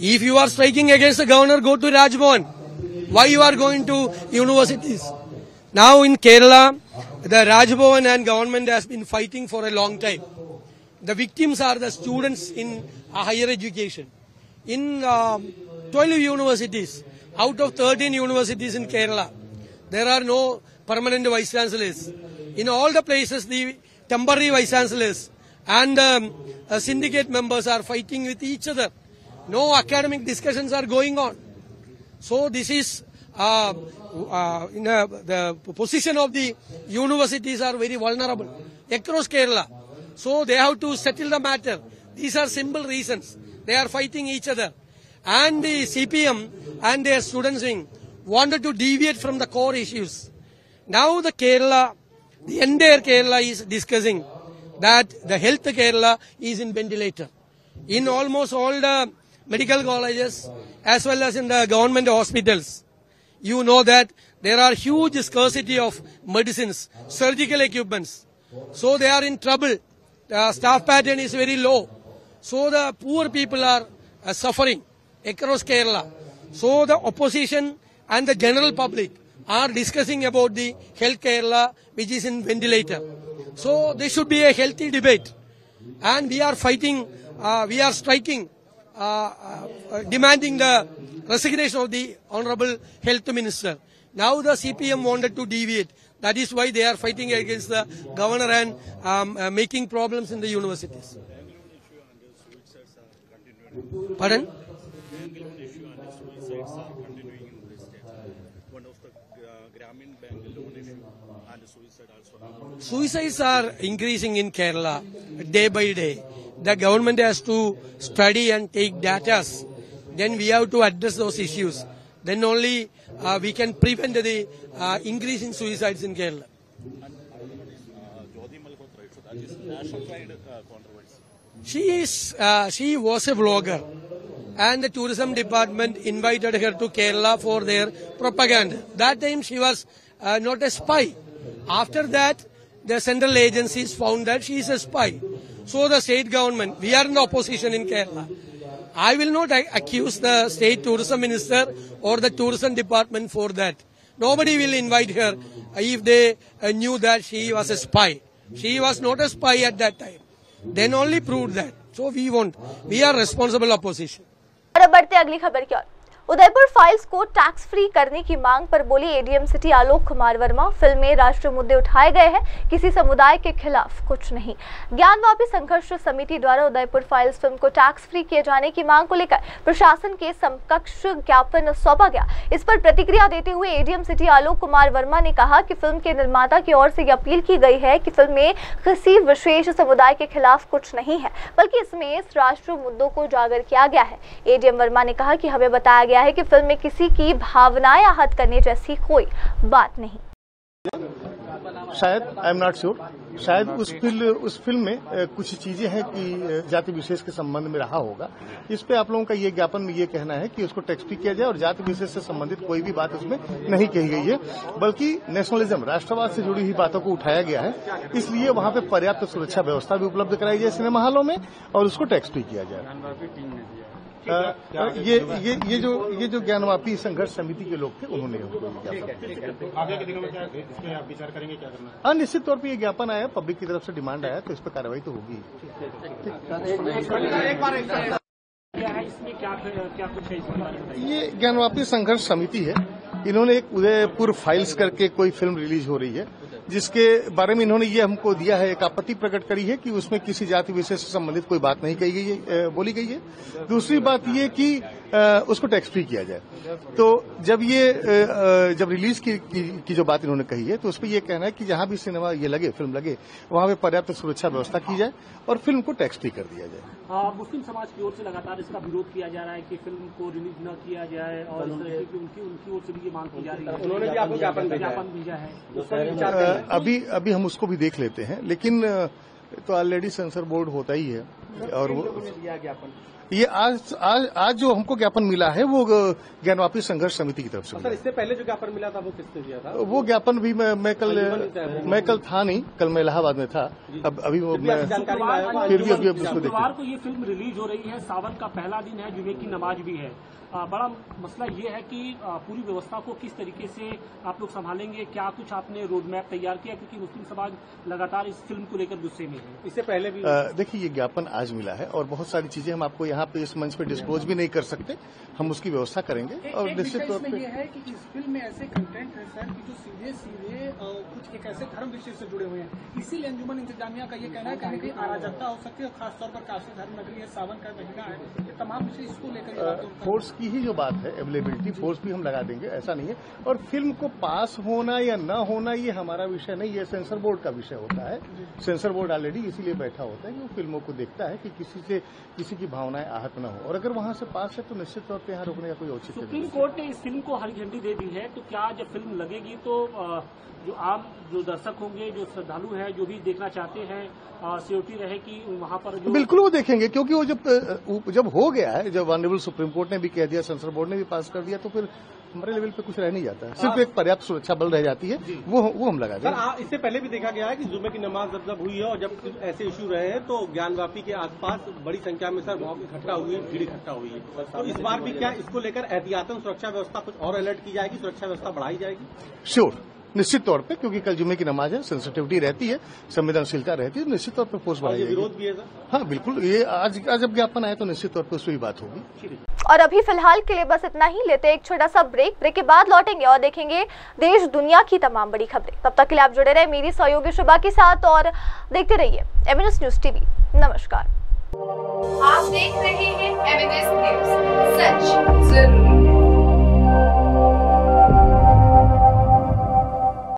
If you are striking against the governor, go to Rajbhavan. Why you are going to universities? Now in Kerala, the Rajbhavan and government has been fighting for a long time. The victims are the students in higher education. In 12 universities, out of 13 universities in Kerala, there are no permanent vice chancellors. In all the places, the temporary vice chancellors and syndicate members are fighting with each other. No academic discussions are going on. So this is the position of the universities are very vulnerable across Kerala. So they have to settle the matter. These are simple reasons. They are fighting each other. And the CPM and their students wing wanted to deviate from the core issues. Now the entire Kerala is discussing that the health Kerala is in ventilator. In almost all the medical colleges as well as in the government hospitals, you know that there are huge scarcity of medicines, surgical equipments. So they are in trouble. The staff pattern is very low. So the poor people are suffering across Kerala. So the opposition and the general public are discussing about the health Kerala which is in ventilator. So there should be a healthy debate. And we are fighting, we are striking, demanding the resignation of the Honorable Health Minister. Now the CPM wanted to deviate. That is why they are fighting against the governor and making problems in the universities. Pardon? Suicides are increasing in Kerala day by day. The government has to study and take data. Then we have to address those issues. Then only we can prevent the increase in suicides in Kerala. She was a vlogger, and the tourism department invited her to Kerala for their propaganda. That time she was not a spy. After that, the central agencies found that she is a spy. So the state government, we are in the opposition in Kerala. I will not accuse the state tourism minister or the tourism department for that. Nobody will invite her if they knew that she was a spy. She was not a spy at that time. Then only proved that. So we are responsible opposition. और अब बढ़ते अगली खबर की ओर। Udaipur files को tax free करने की मांग पर बोले ADM city Alok Kumar Verma, film में राष्ट्रीय मुद्दे उठाए गए हैं, किसी समुदाय के खिलाफ कुछ नहीं। ज्ञानवापी संघर्ष समिति द्वारा उदयपुर फाइल्स फिल्म को टैक्स फ्री किए जाने की मांग को लेकर प्रशासन के समकक्ष ज्ञापन सौंपा गया। इस पर प्रतिक्रिया देते हुए एडीएम सिटी आलोक कुमार वर्मा ने कहा कि फिल्म के निर्माता की ओर से यह अपील की गई है कि फिल्म में किसी विशेष समुदाय के खिलाफ कुछ नहीं है, बल्कि इसमें इस राष्ट्रीय मुद्दों को उजागर किया गया है। एडीएम वर्मा ने कहा कि हमें बताया गया है कि फिल्म में किसी की भावनाएं आहत करने जैसी कोई बात नहीं। शायद आई एम नॉट श्योर, शायद उस फिल्म में कुछ चीजें हैं कि जाति विशेष के संबंध में रहा होगा। इस पे आप लोगों का ये ज्ञापन में ये कहना है कि उसको टैक्स फ्री किया जाए और जाति विशेष से संबंधित कोई भी बात उसमें नहीं कही गई है, बल्कि नेशनलिज्म, राष्ट्रवाद से जुड़ी हुई बातों को उठाया गया है। इसलिए वहां पे पर्याप्त सुरक्षा व्यवस्था भी उपलब्ध कराई जाए सिनेमा हॉलों में और उसको टैक्स फ्री किया जाए। ये जो ज्ञानवापी संघर्ष समिति के लोग थे उन्होंने आगे के दिनों में क्या इसमें आप विचार करेंगे, क्या करना? निश्चित तौर पे ये ज्ञापन आया, पब्लिक की तरफ से डिमांड आया, तो इस पर कार्रवाई तो होगी। इसमें क्या कुछ है? ये ज्ञानवापी संघर्ष समिति है, इन्होंने एक उदयपुर फाइल्स करके कोई फिल्म रिलीज हो रही है, जिसके बारे में इन्होंने ये हमको दिया है, एक आपत्ति प्रकट करी है कि उसमें किसी जाति विशेष से संबंधित कोई बात नहीं कही गई है, बोली गई है। दूसरी बात ये कि उसको टैक्स फ्री किया जाए। तो जब रिलीज की जो बात इन्होंने कही है, तो उस पर यह कहना है कि जहां भी सिनेमा ये लगे, फिल्म लगे, वहां पे पर्याप्त सुरक्षा व्यवस्था की जाए और फिल्म को टैक्स फ्री कर दिया जाए। मुस्लिम समाज की ओर से लगातार इसका विरोध किया जा रहा है कि फिल्म को रिलीज न किया जाए और इस तरह की उनकी ओर से भी ये मांग की जा रही है। उन्होंने भी आपको ज्ञापन भेजा है। अभी हम उसको भी देख लेते हैं, लेकिन तो ऑलरेडी सेंसर बोर्ड होता ही है और वो ये आज जो हमको ज्ञापन मिला है वो ज्ञानवापी संघर्ष समिति की तरफ से। सर, इससे पहले जो ज्ञापन मिला था वो किसने दिया था? वो ज्ञापन भी मैं कल था नहीं, कल मैं इलाहाबाद में था। अभी वो फिर भी उसको शुक्रवार को ये फिल्म रिलीज हो रही है, सावन का पहला दिन है, जुमे की नमाज भी है। बड़ा मसला ये है कि पूरी व्यवस्था को किस तरीके से आप लोग संभालेंगे, क्या कुछ आपने रोड मैप तैयार किया, क्योंकि मुस्लिम समाज लगातार इस फिल्म को लेकर गुस्से में है। इससे पहले भी देखिए, ये ज्ञापन आज मिला है और बहुत सारी चीजें हम आपको यहाँ पे इस मंच पे डिस्क्लोज भी नहीं कर सकते, हम उसकी व्यवस्था करेंगे। और निश्चित तौर पर यह है कि इस फिल्म में ऐसे कंटेंट है सर कि जो सीधे कुछ एक ऐसे धर्म विषय से जुड़े हुए हैं, इसीलिए अंजुमन इंतजामिया का ये कहना है कहीं अराजकता हो सकती है, खासतौर पर काशी धर्म नगरी है, सावन का महीना है, ये तमाम विषय इसको लेकर फोर्स की ही जो बात है, अवेलेबिलिटी, फोर्स भी हम लगा देंगे, ऐसा नहीं है। और फिल्म को पास होना या न होना ये हमारा विषय नहीं, ये सेंसर बोर्ड का विषय होता है। सेंसर बोर्ड ऑलरेडी इसीलिए बैठा होता है कि वो फिल्मों को देखता है कि किसी की भावनाएं आहत न हो, और अगर वहां से पास है तो निश्चित तौर पर यहाँ रोकने का कोई औचित्य नहीं। सुप्रीम कोर्ट ने इस फिल्म को हरी झंडी दे दी है, तो क्या जब फिल्म लगेगी तो जो दर्शक होंगे, जो श्रद्धालु हैं, जो भी देखना चाहते हैं, सिक्योरिटी रहे कि वहां पर बिल्कुल वो देखेंगे, क्योंकि वो जब हो गया है, जब ऑनरेबल सुप्रीम कोर्ट ने भी कह दिया, सेंसर बोर्ड ने भी पास कर दिया, तो फिर हमारे लेवल पे कुछ रह नहीं जाता है, सिर्फ एक पर्याप्त सुरक्षा बल रह जाती है, वो हम लगा देंगे। इससे पहले भी देखा गया है कि जुमे की नमाज जब हुई है और जब ऐसे इशू रहे हैं तो ज्ञानवापी के आसपास बड़ी संख्या में सर इकट्ठा हुई है, भीड़ इकट्ठा हुई है, तो इस बार भी क्या इसको लेकर एहतियातन सुरक्षा व्यवस्था कुछ और अलर्ट की जाएगी, सुरक्षा व्यवस्था बढ़ाई जाएगी? श्योर, निश्चित तौर पे, क्योंकि कल जुमे की नमाज है, सेंसिटिविटी रहती है, संवेदनशीलता रहती है, निश्चित तौर पे फोर्स बढ़ाई जाएगी। विरोध भी है सर? हाँ बिल्कुल, ये आज जब ज्ञापन आए तो निश्चित तौर पर उसकी बात होगी। और अभी फिलहाल के लिए बस इतना ही, लेते हैं एक छोटा सा ब्रेक के बाद लौटेंगे और देखेंगे देश दुनिया की तमाम बड़ी खबरें। तब तक के लिए आप जुड़े रहे मेरी सहयोगी शुभा के साथ और देखते रहिए MNS न्यूज टीवी। नमस्कार, आप देख रहे हैं MNS न्यूज, सच